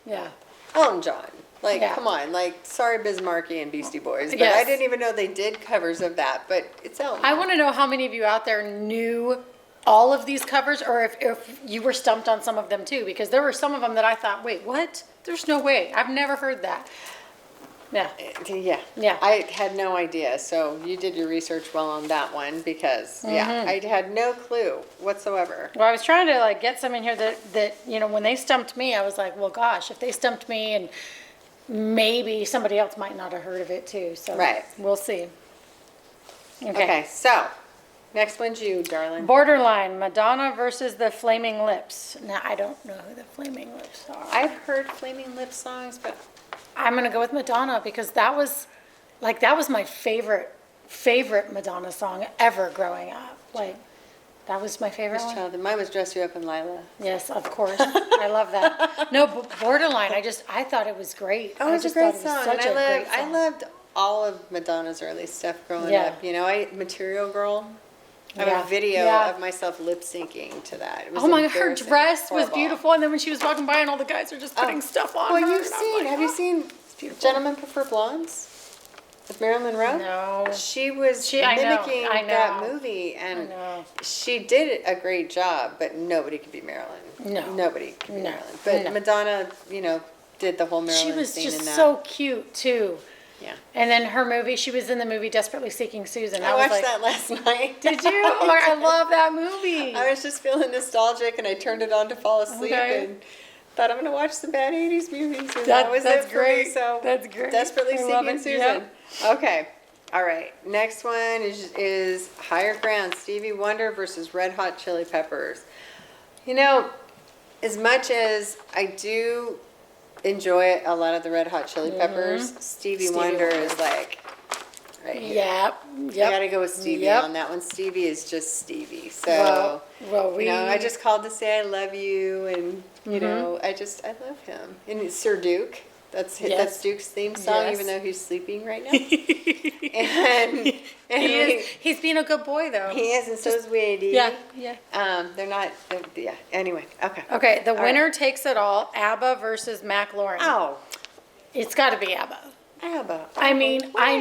Yeah. Elton John. Like, Yeah. come on. Like, sorry, Biz Markie and Beastie Boys, but Yes. I didn't even know they did covers of that. But it's Elton. I want to know how many of you out there knew all of these covers, or if you were stumped on some of them too, because there were some of them that I thought, wait, what? There's no way. I've never heard that. Yeah. Yeah. Yeah. I had no idea. So you did your research well on that one because, yeah, I had no clue whatsoever. Well, I was trying to like get some in here that when they stumped me, I was like, well, gosh, if they stumped me, and maybe somebody else might not have heard of it too. So Right. we'll see. Okay, so next one's you, darling. Borderline, Madonna versus the Flaming Lips. Now, I don't know who the Flaming Lips are. I've heard Flaming Lip songs, but I'm going to go with Madonna because that was my favorite Madonna song ever growing up. Like, that was my favorite this one. child, mine was Dress You Up in Lila. Yes, of course. I love that. No, Borderline, I thought it was great. Oh, I it's a just great thought it was song. such And a great I song. loved all of Madonna's early stuff growing Yeah. up. You know, Material Girl. I have Yeah. a video Yeah. of myself lip syncing to that. It was Oh my God, her embarrassing. dress was Horrible. beautiful, and then when she was walking by, and all the guys are just putting stuff on Well, her. you've and I'm seen, like, have you oh. seen beautiful. Gentlemen Prefer Blondes with Marilyn Monroe? No. She was I know, mimicking I know. that movie, and know. she did a great job, but nobody could be Marilyn. No. Nobody could be No. Marilyn. But No. Madonna, did the whole Marilyn She was scene just in that. so cute too. Yeah. And then her movie, she was in the movie Desperately Seeking Susan. I was watched like, that last night. Did you? Oh my, I love that movie. I was just feeling nostalgic, and I turned it on to fall asleep, Okay. and thought I'm going to watch some bad 80s movies, and that was that's it for me. great. So That's great. Desperately I love Seeking it. Susan. Yep. Okay. All right. Next one is Higher Ground, Stevie Wonder versus Red Hot Chili Peppers. As much as I do enjoy a lot of the Red Hot Chili Peppers, Stevie Wonder is like right here. Yep. You Yep. gotta go with Stevie Yep. on that one. Stevie is just Stevie. So, Well, I just called to say I love you, and I love him. And it's Sir Duke. That's Yes. that's Duke's theme song, Yes. even though he's sleeping right now. and he's being a good boy though. he is, and so is Wadey. Yeah. They're not. Yeah. Anyway. Okay. Okay, the All winner right. takes it all. ABBA versus Mac Lauren. Oh, It's got to be ABBA. ABBA. I mean, I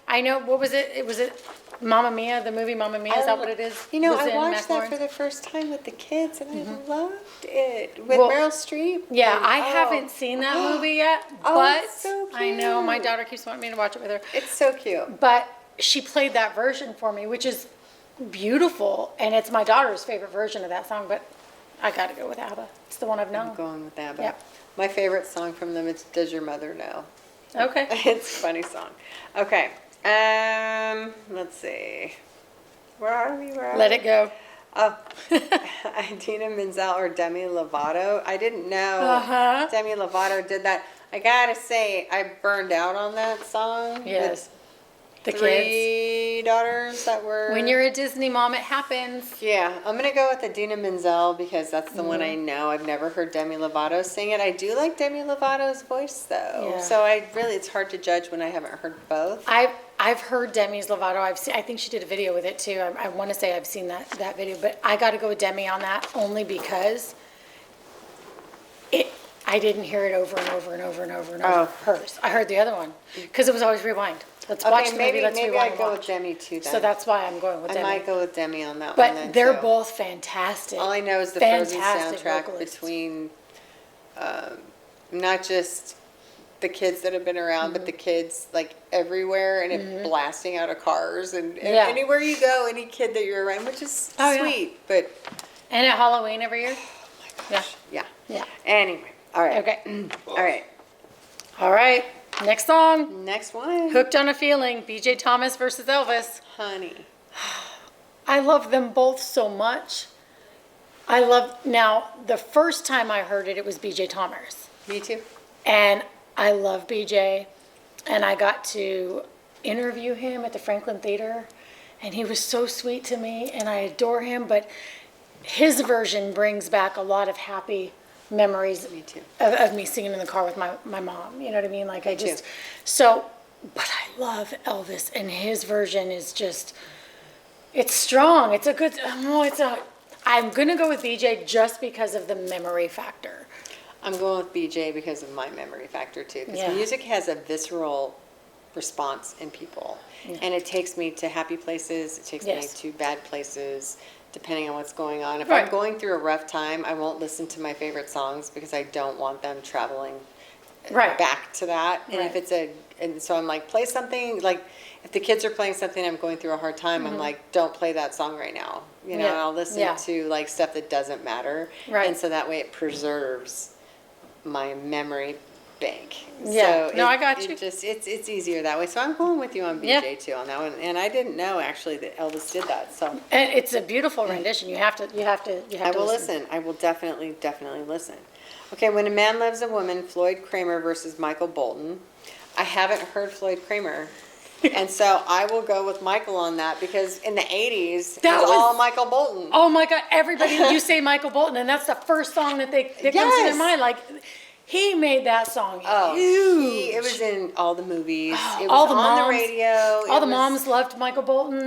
Why? know. What was it? Was it Mamma Mia? The movie Mamma Mia? Is that what it is? Was I in watched Mac that Lauren? for the first time with the kids, and I loved it with Well, Meryl Streep. Yeah, and- I oh. haven't seen that movie yet, Oh, but it's so I know my cute. daughter keeps wanting me to watch it with her. It's so cute. But she played that version for me, which is beautiful, and it's my daughter's favorite version of that song. But I got to go with ABBA. It's the one I've I'm known. going with ABBA. Yep. My favorite song from them is "Does Your Mother Know?" Okay. It's a funny song. Okay. Let's see. Where are we? Let it go. Oh, Idina Menzel or Demi Lovato. I didn't know Uh-huh. Demi Lovato did that. I gotta say, I burned out on that song. Yes. The With kids. 3 daughters that were. When you're a Disney mom, it happens. Yeah, I'm gonna go with Idina Menzel because that's the one I Mm-hmm. know. I've never heard Demi Lovato sing it. I do like Demi Lovato's voice though, Yeah. so it's hard to judge when I haven't heard both. I've heard Demi's Lovato. I think she did a video with it too. I want to say I've seen that video, but I got to go with Demi on that only because I didn't hear it over and over and over and over and over. Hers. I heard the other one because it was always rewind. Let's watch the movie. Let's maybe rewind I'd go and with watch. Demi too. Then So that's why I'm going with I Demi. might go with Demi on that one. But then, they're too. both fantastic. All I know is the Frozen Fantastic soundtrack vocalists. between not just the kids that have been around, but the kids like everywhere, and it blasting out of cars and Yeah. anywhere you go, any kid that you're around, which is Oh, yeah. sweet. But And at Halloween every year. yeah. Yeah. Anyway, all right. Okay. All right. All right. Next song. Next one. Hooked on a Feeling, BJ Thomas versus Elvis. Honey. I love them both so much. Now, the first time I heard it, it was BJ Thomas. Me too. And I love BJ. And I got to interview him at the Franklin Theater. And he was so sweet to me, and I adore him. But his version brings back a lot of happy memories Me too. of me singing in the car with my mom. You know what I mean? Like, Me too. But I love Elvis, and his version is just, it's strong. It's a good, I'm going to go with BJ just because of the memory factor. I'm going with BJ because of my memory factor too. Because music has a visceral response in people. Yeah. And it takes me to happy places. It takes me to bad places, depending on what's going on. If I'm going through a rough time, I won't listen to my favorite songs because I don't want them traveling back to that. And if it's and so I'm like, play something, like if the kids are playing something, I'm going through a hard time, I'm like, don't play that song right now. You know, and I'll listen to like stuff that doesn't matter. Right. And so that way it preserves my memory bank. Yeah. So I got you. It's easier that way. So I'm going with you on BJ too on that one. And I didn't know actually that Elvis did that. So and it's a beautiful rendition. You have to I will listen. I will definitely listen. Okay, When a Man Loves a Woman, Floyd Kramer versus Michael Bolton. I haven't heard Floyd Kramer. And so I will go with Michael on that because in the 80s, it was all Michael Bolton. Oh my God, everybody, you say Michael Bolton, and that's the first song that comes to their mind. Like, he made that song huge. It was in all the movies. It was all the on moms, the radio. All the moms loved Michael Bolton.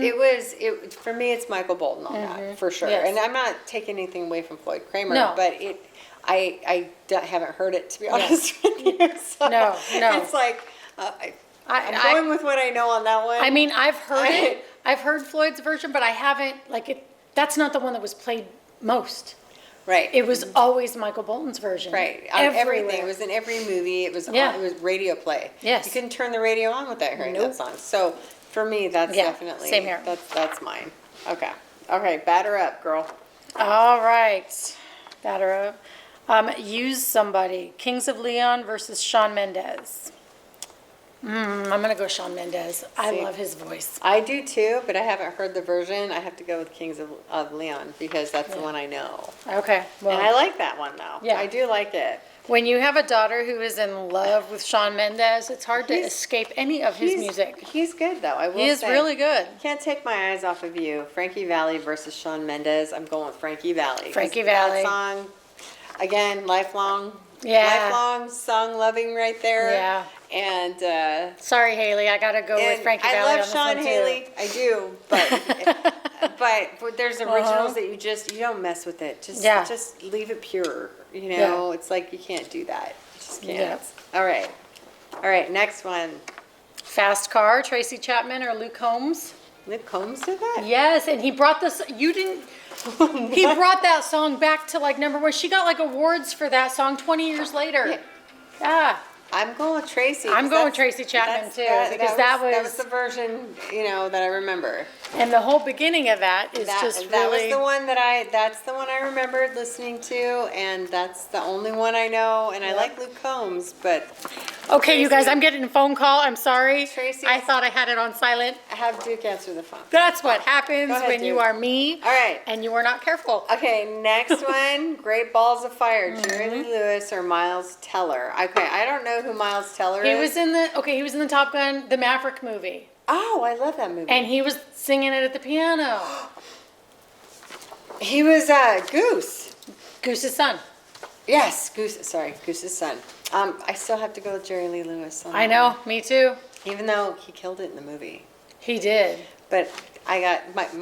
For me, it's Michael Bolton on that, for sure. Yes. And I'm not taking anything away from Floyd Kramer, but I haven't heard it, to be honest with you. So no. It's like, I'm going with what I know on that one. I mean, I've heard it. I've heard Floyd's version, but I haven't, that's not the one that was played most. Right. It was always Michael Bolton's version. Right. Everything. It was in every movie. It was it was radio play. Yes. You couldn't turn the radio on without hearing that song. So for me, that's definitely same here. That's mine. Okay. Okay. Batter up, girl. All right. Batter up. Use Somebody. Kings of Leon versus Shawn Mendes. I'm going to go Shawn Mendes. I love his voice. I do too, but I haven't heard the version. I have to go with Kings of Leon because that's the one I know. Okay. Well, and I like that one though. Yeah. I do like it. When you have a daughter who is in love with Shawn Mendes, it's hard to escape any of his music. He's good though, I will say. He is really good. Can't take my eyes off of you. Frankie Valli versus Shawn Mendes. I'm going with Frankie Valli. Frankie Valli. That song, again, lifelong song loving right there. Yeah. And sorry, Haley, I gotta go with Frankie Valli. I love Sean Haley. I do, but there's originals that you don't mess with it. Just leave it pure. You know, it's like you can't do that. You just can't. Yeah. All right. Next one. Fast Car, Tracy Chapman or Luke Combs? Luke Combs did that? Yes, and he brought this. You didn't. He brought that song back to #1. She got awards for that song 20 years later. Yeah. I'm going with Tracy. I'm going with Tracy Chapman too because that was the version that I remember. And the whole beginning of that is that was the one that's the one I remembered listening to, and that's the only one I know. And I like Luke Combs, but okay, Tracy, you guys, I'm getting a phone call. I'm sorry. Tracy, I thought I had it on silent. Have Duke answer the phone. That's what happens when you are me. All right, and you are not careful. Okay, next one: Great Balls of Fire, Jerry Lee Lewis or Miles Teller. Okay, I don't know who Miles Teller is. He was in the Top Gun, the Maverick movie. Oh, I love that movie. And he was singing it at the piano. He was Goose. Goose's son. Yes, Goose's son. I still have to go with Jerry Lee Lewis. I know, me too. Even though he killed it in the movie. He did. But I got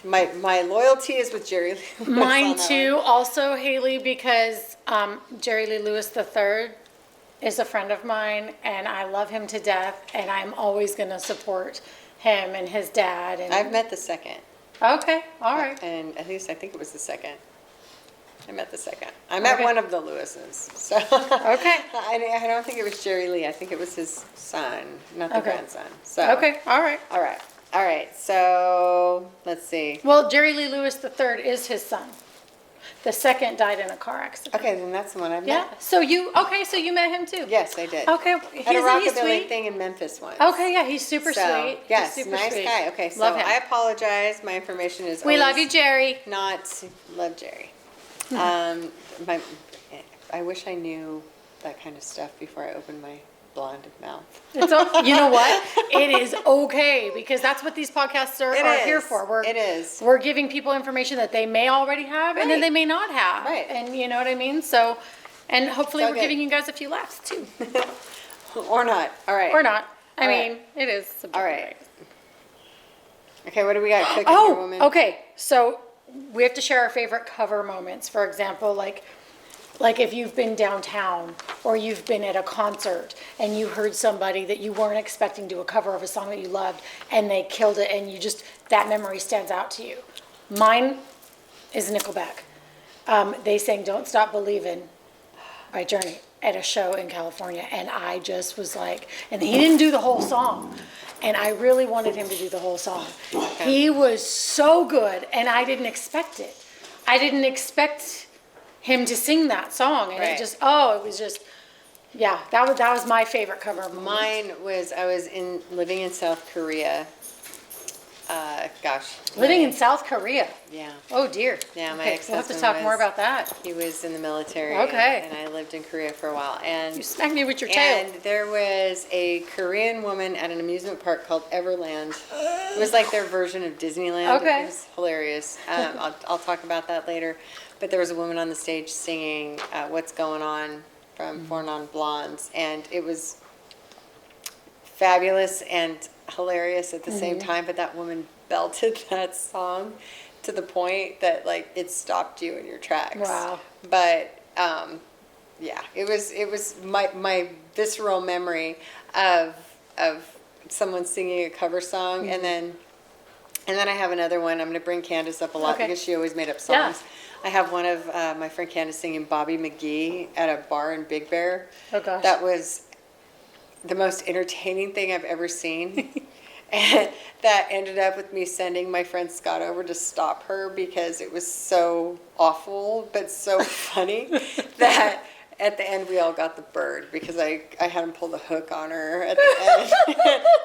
my loyalty is with Jerry Lee Lewis. Mine too. Also, Haley, because Jerry Lee Lewis III is a friend of mine, and I love him to death, and I'm always going to support him and his dad. And I've met the second. Okay, all right. And at least I think it was the second. I met the second. I met one of the Lewises. So okay. I don't think it was Jerry Lee. I think it was his son, not the grandson. So okay, all right. So let's see. Well, Jerry Lee Lewis III is his son. The second died in a car accident. Okay, then that's the one I've Yeah. met. So you met him too? Yes, I did. Okay. At a Isn't he rockabilly sweet? thing in Memphis once. Okay, yeah, he's super sweet. Yes, He's super nice sweet. guy. Okay, so Love him. I apologize. My information is We love always you, Jerry. not love Jerry. I wish I knew that kind of stuff before I opened my blonde mouth. You know what? It is okay because that's what these podcasts are here for. We're giving people information that they may already have and then they may not have. Right. And you know what I mean? So, and hopefully So we're good. giving you guys a few laughs too. Or not. All right. Or not. I All mean, right. it is subjective. All right. Okay, what do we got cooking here, woman? Okay. So we have to share our favorite cover moments. For example, like if you've been downtown or you've been at a concert and you heard somebody that you weren't expecting do a cover of a song that you loved and they killed it and that memory stands out to you. Mine is Nickelback. They sang Don't Stop Believin' by Journey at a show in California, and I just was like, and he didn't do the whole song, and I really wanted him to do the whole song. He was so good, and I didn't expect it. I didn't expect him to sing that song, and Right. it was just, yeah, that was my favorite cover of Mine was, I was living in South Korea. Living in South Korea. Yeah. Oh dear. Yeah, my Okay, ex-husband we'll have to talk more about that. He was in the military. Okay. And I lived in Korea for a while. And You smacked me with your tail. And there was a Korean woman at an amusement park called Everland. It was like their version of Disneyland. Okay. It was hilarious. I'll talk about that later. But there was a woman on the stage singing What's Going On from Four Non-Blondes. And it was fabulous and hilarious at the same time. But that woman belted that song to the point that like it stopped you in your tracks. Wow. But yeah, it was my visceral memory of someone singing a cover song, and then I have another one. I'm going to bring Candace up a lot because she always made up songs. I have one of my friend Candace singing Bobby McGee at a bar in Big Bear. Oh gosh. That was the most entertaining thing I've ever seen. And that ended up with me sending my friend Scott over to stop her because it was so awful but so funny that at the end we all got the bird because I had him pull the hook on her at the end.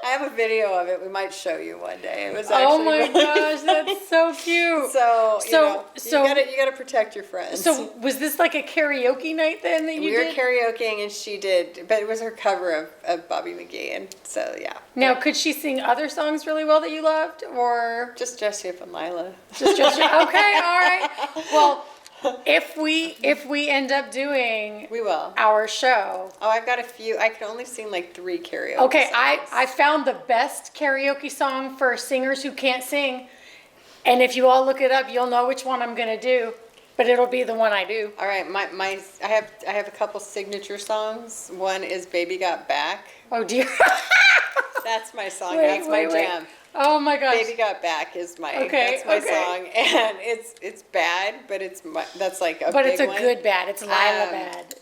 I have a video of it. We might show you one day. It was actually Oh my really gosh, that's so cute. So you gotta protect your friends. So was this like a karaoke night then that you we were did? karaokeing and she did, but it was her cover of Bobby McGee, and so yeah. Now, could she sing other songs really well that you loved, or Just Jesse and Lila. just okay, all right. Well, if we end up doing We will. our show, Oh, I've got a few. I can only sing like 3 karaoke okay, songs. I found the best karaoke song for singers who can't sing, and if you all look it up, you'll know which one I'm gonna do, but it'll be the one I do. All right, I have a couple signature songs. One is "Baby Got Back." Oh dear. That's my song. Wait, That's my jam. Oh my gosh. "Baby Got Back" is my Okay, that's my okay. song, and it's bad, but that's like a But big it's a one. good bad. It's Lila bad.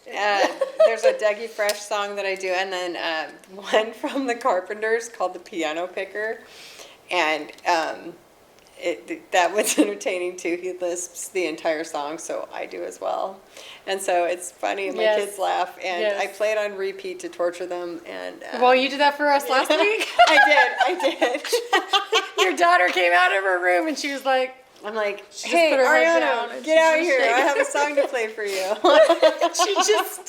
There's a Dougie Fresh song that I do, and then one from the Carpenters called "The Piano Picker," and that was entertaining too. He lisps the entire song, so I do as well, and so it's funny. And my Yes. kids laugh, and Yes. I play it on repeat to torture them. And Well, you did that for us last week. I did. Your daughter came out of her room and she was like, I'm like, just hey, put her head down Ariana, and get she out was here! I shaking. have a song to play for you. she just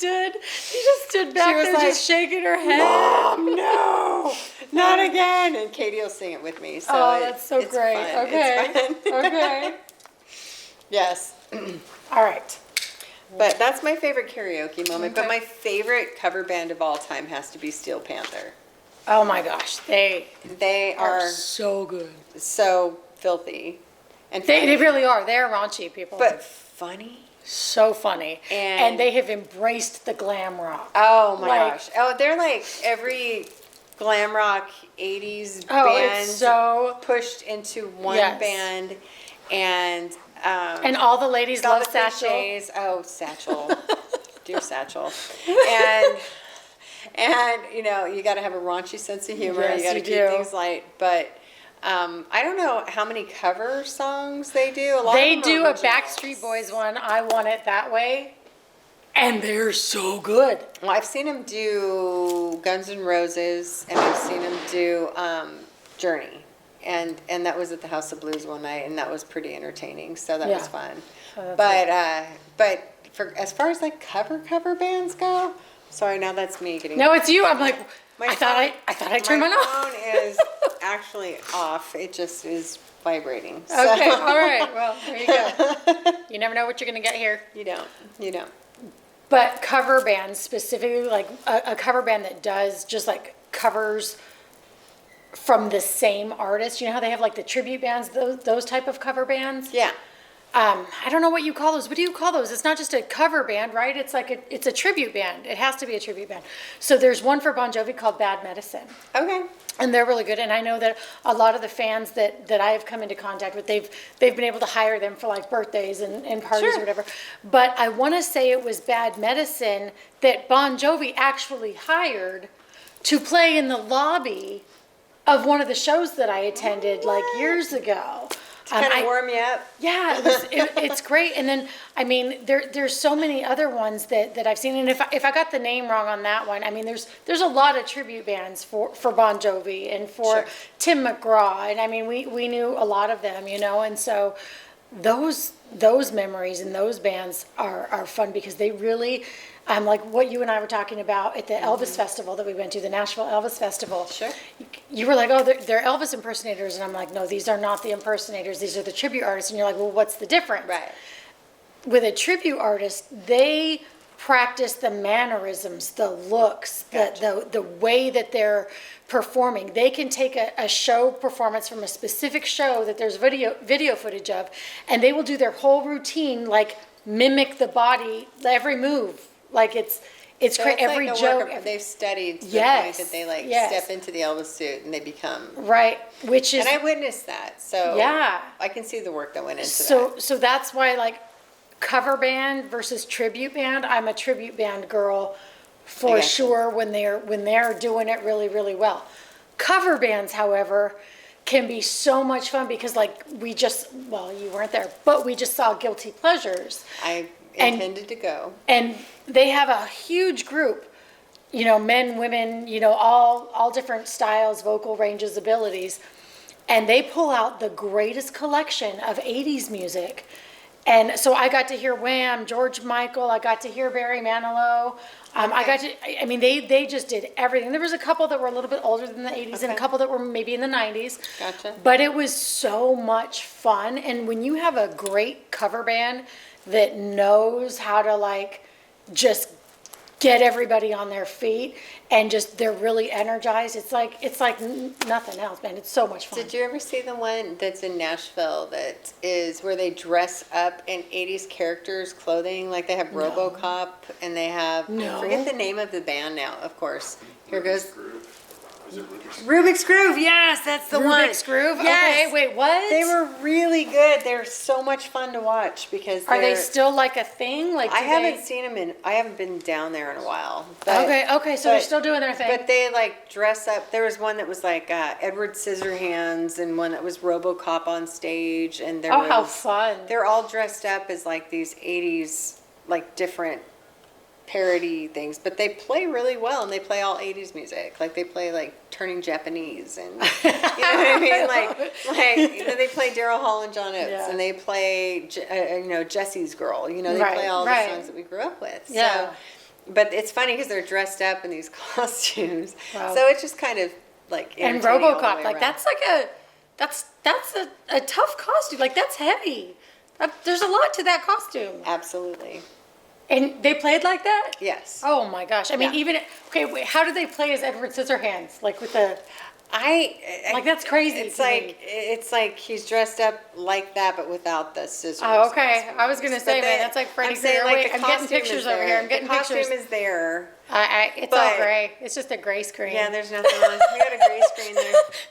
stood back was there like, just shaking her head. Mom, no, not again. And Katie will sing it with me. So Oh, that's so it's great. Fun. Okay. It's fun. Okay. Yes. All right. But that's my favorite karaoke moment. But Okay. my favorite cover band of all time has to be Steel Panther. Oh my gosh, they They are are so good. so filthy. And They funny, really are. They're raunchy people. but funny. so funny. And- they have embraced the glam rock. Oh my Like- gosh. Oh, they're like every glam rock 80s Oh, band it's so pushed into one Yes. band. And and all the ladies all love the Satchel. cliches. Oh, Satchel. Dear Satchel. And you know, you got to have a raunchy sense of humor. Yes, you got to you keep do. things light. But I don't know how many cover songs they do. A lot They of them do are a Backstreet Boys one, I Want It That Way, and they're so good. Well, I've seen them do Guns N' Roses, and I've seen them do Journey, and that was at the House of Blues one night, and that was pretty entertaining. So that was fun. Oh, but for as far as like cover bands go, sorry, now that's me getting. No, it's you. I'm like, I thought I turned mine off. My phone is actually off. It just is vibrating. So. Okay, all right. Well, there you go. You never know what you're going to get here. You don't. But cover bands, specifically like a cover band that does just like covers from the same artist. You know how they have like the tribute bands, those type of cover bands? Yeah. I don't know what you call those. What do you call those? It's not just a cover band, right? It's like it's a tribute band. It has to be a tribute band. So there's one for Bon Jovi called Bad Medicine. Okay. And they're really good. And I know that a lot of the fans that I have come into contact with, they've been able to hire them for like birthdays and parties or whatever. But I want to say it was Bad Medicine that Bon Jovi actually hired to play in the lobby of one of the shows that I attended like years ago. Kind of warm you up. Yeah, it's great. And then, I mean, there's so many other ones that I've seen. And if I got the name wrong on that one, I mean, there's a lot of tribute bands for Bon Jovi and for Tim McGraw. And I mean, we knew a lot of them, you know. And so those memories and those bands are fun because they really, like what you and I were talking about at the Elvis Festival that we went to, the Nashville Elvis Festival. Sure. You were like, oh, they're Elvis impersonators. And I'm like, no, these are not the impersonators. These are the tribute artists. And you're like, well, what's the difference? Right. With a tribute artist, they practice the mannerisms, the looks, the way that they're performing. They can take a show performance from a specific show that there's video footage of, and they will do their whole routine, like mimic the body, every move. Like it's So great. Every like joke. they've studied to the Yes, point that they like yes. step into the Elvis suit and they become. Right, which is. And I witnessed that, so Yeah. I can see the work that went into that. So that's why, like, cover band versus tribute band, I'm a tribute band girl for gotcha. sure when they're doing it really, really well. Cover bands, however, can be so much fun because, like, you weren't there, but we just saw Guilty Pleasures. I intended to go. And they have a huge group, you know, men, women, you know, all different styles, vocal ranges, abilities. And they pull out the greatest collection of 80s music. And so I got to hear Wham, George Michael, I got to hear Barry Manilow. I mean, they just did everything. There was a couple that were a little bit older than the 80s and a couple that were maybe in the 90s. Gotcha. But it was so much fun. And when you have a great cover band that knows how to, like, just get everybody on their feet and just they're really energized. It's like nothing else, man. It's so much fun. Did you ever see the one that's in Nashville that is where they dress up in 80s characters' clothing? Like they have RoboCop and they have, I forget the name of the band now, of course. Here goes. Is it Rubik's? Rubik's Groove, yes, that's the one. Rubik's Groove? Yes. Okay, wait, what? They were really good. They're so much fun to watch because Are they still like a thing? Like I haven't seen them I haven't been down there in a while. But, Okay, so they're still doing their thing. But they like dress up. There was one that was like Edward Scissorhands and one that was RoboCop on stage. And there was, how fun. They're all dressed up as like these 80s, like different parody things, but they play really well and they play all 80s music. Like they play like Turning Japanese and you know what I mean? Like you know, they play Daryl Hall and John Oates and they play Jesse's Girl. You know, they play all the songs that we grew up with. Yeah. So, but it's funny because they're dressed up in these costumes. Wow. So it's just kind of like and entertaining all the RoboCop, way like around. that's like that's a tough costume. Like that's heavy. There's a lot to that costume. Absolutely. And they played like that? Yes. Oh my gosh. I mean, Yeah. wait, how do they play as Edward Scissorhands? Like with the, like that's crazy. It's like he's dressed up like that, but without the scissors. Oh, okay. I was gonna say, man, that's like Freddy I'm saying, Krueger. like, Wait, the I'm getting costume pictures is over there. here. I'm getting the pictures. costume is there. It's all But- gray. It's just a gray screen. Yeah, there's nothing on. We got a gray screen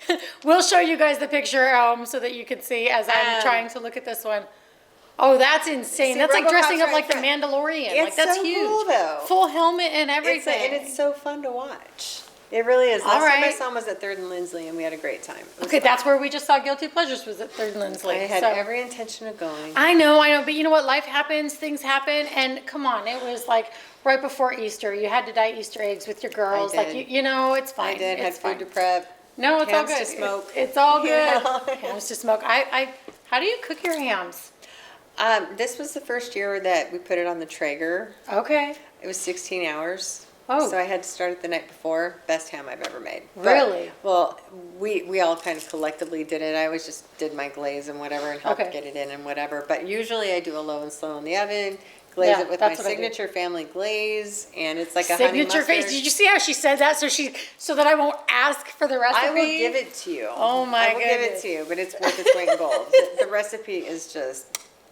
there. We'll show you guys the picture so that you can see as I'm trying to look at this one. Oh, that's insane. See, That's like RoboCop's dressing up right like the front. Mandalorian. It's like that's so huge. cool, though. Full helmet and everything. And it's so fun to watch. It really is. Last All time I right. saw him was at 3rd and Lindsley, and we had a great time. It was Okay, fun. that's where we just saw Guilty Pleasures was at 3rd and Lindsley. I had so. every intention of going. I know, but you know what? Life happens, things happen, and come on, it was like right before Easter. You had to dye Easter eggs with your girls. I Like, did. you know, it's fine. I did. Had It's food fine. to prep. No, it's all hams good. to smoke. It's all good. Yeah. Hams to smoke. How do you cook your hams? This was the first year that we put it on the Traeger. Okay. It was 16 hours. Oh. So I had to start it the night before. Best ham I've ever made. Really? Well, we all kind of collectively did it. I always just did my glaze and whatever and helped Okay. get it in and whatever. But usually I do a low and slow in the oven, glaze Yeah, it with my that's what I do. signature family glaze, and it's like a honey Signature mustard. face. Did you see how she said that? So that I won't ask for the recipe. I will give it to you. Oh my I will give it goodness. to you, but it's worth its weight in gold. The recipe is just,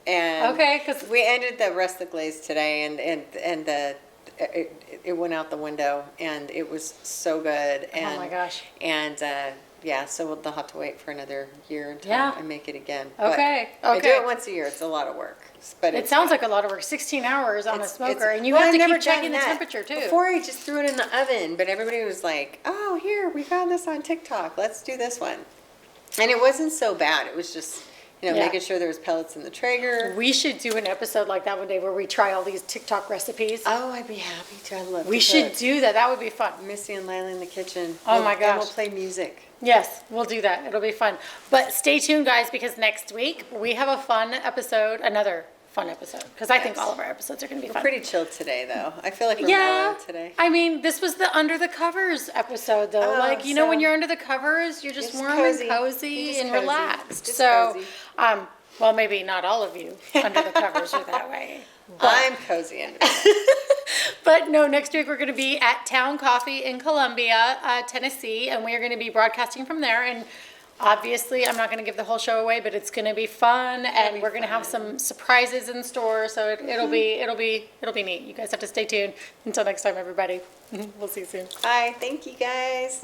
and Okay, 'cause- we ended the rest of the glaze today, and it went out the window, and it was so good. And, Oh my gosh. And yeah, so they'll have to wait for another year until Yeah. I make it again. Okay, But I do okay. it once a year. It's a lot of work, but It sounds like a lot of work. 16 hours on a smoker, and you well, have I've to never keep checking done the that. temperature too. Before I just threw it in the oven, but everybody was like, "Oh, here we found this on TikTok. Let's do this one," and it wasn't so bad. It was just Yeah. making sure there was pellets in the Traeger. We should do an episode like that one day where we try all these TikTok recipes. Oh, I'd be happy to. I love. We to should cook. do that. That would be fun. Missy and Lila in the kitchen. Oh my And we'll gosh. play music. Yes, we'll do that. It'll be fun. But stay tuned, guys, because next week we have a fun episode, another fun episode, because I think Yes. all of our episodes are going to be We're fun. pretty chilled today, though. I feel like we're Yeah, mellow today. I mean, this was the under the covers episode, though. Oh, like, when so- you're under the covers, you're just You're just warm cozy. and cozy You're just and cozy. relaxed. Just so, cozy. well, maybe not all of you under the covers are that way. But, I'm cozy under it. but no, next week we're going to be at Town Coffee in Columbia, Tennessee, and we are going to be broadcasting from there. And obviously, I'm not going to give the whole show away, but it's going to be fun, and be we're going to have some surprises in store. So it'll be neat. You guys have to stay tuned. Until next time, everybody. We'll see you soon. Bye. Thank you, guys.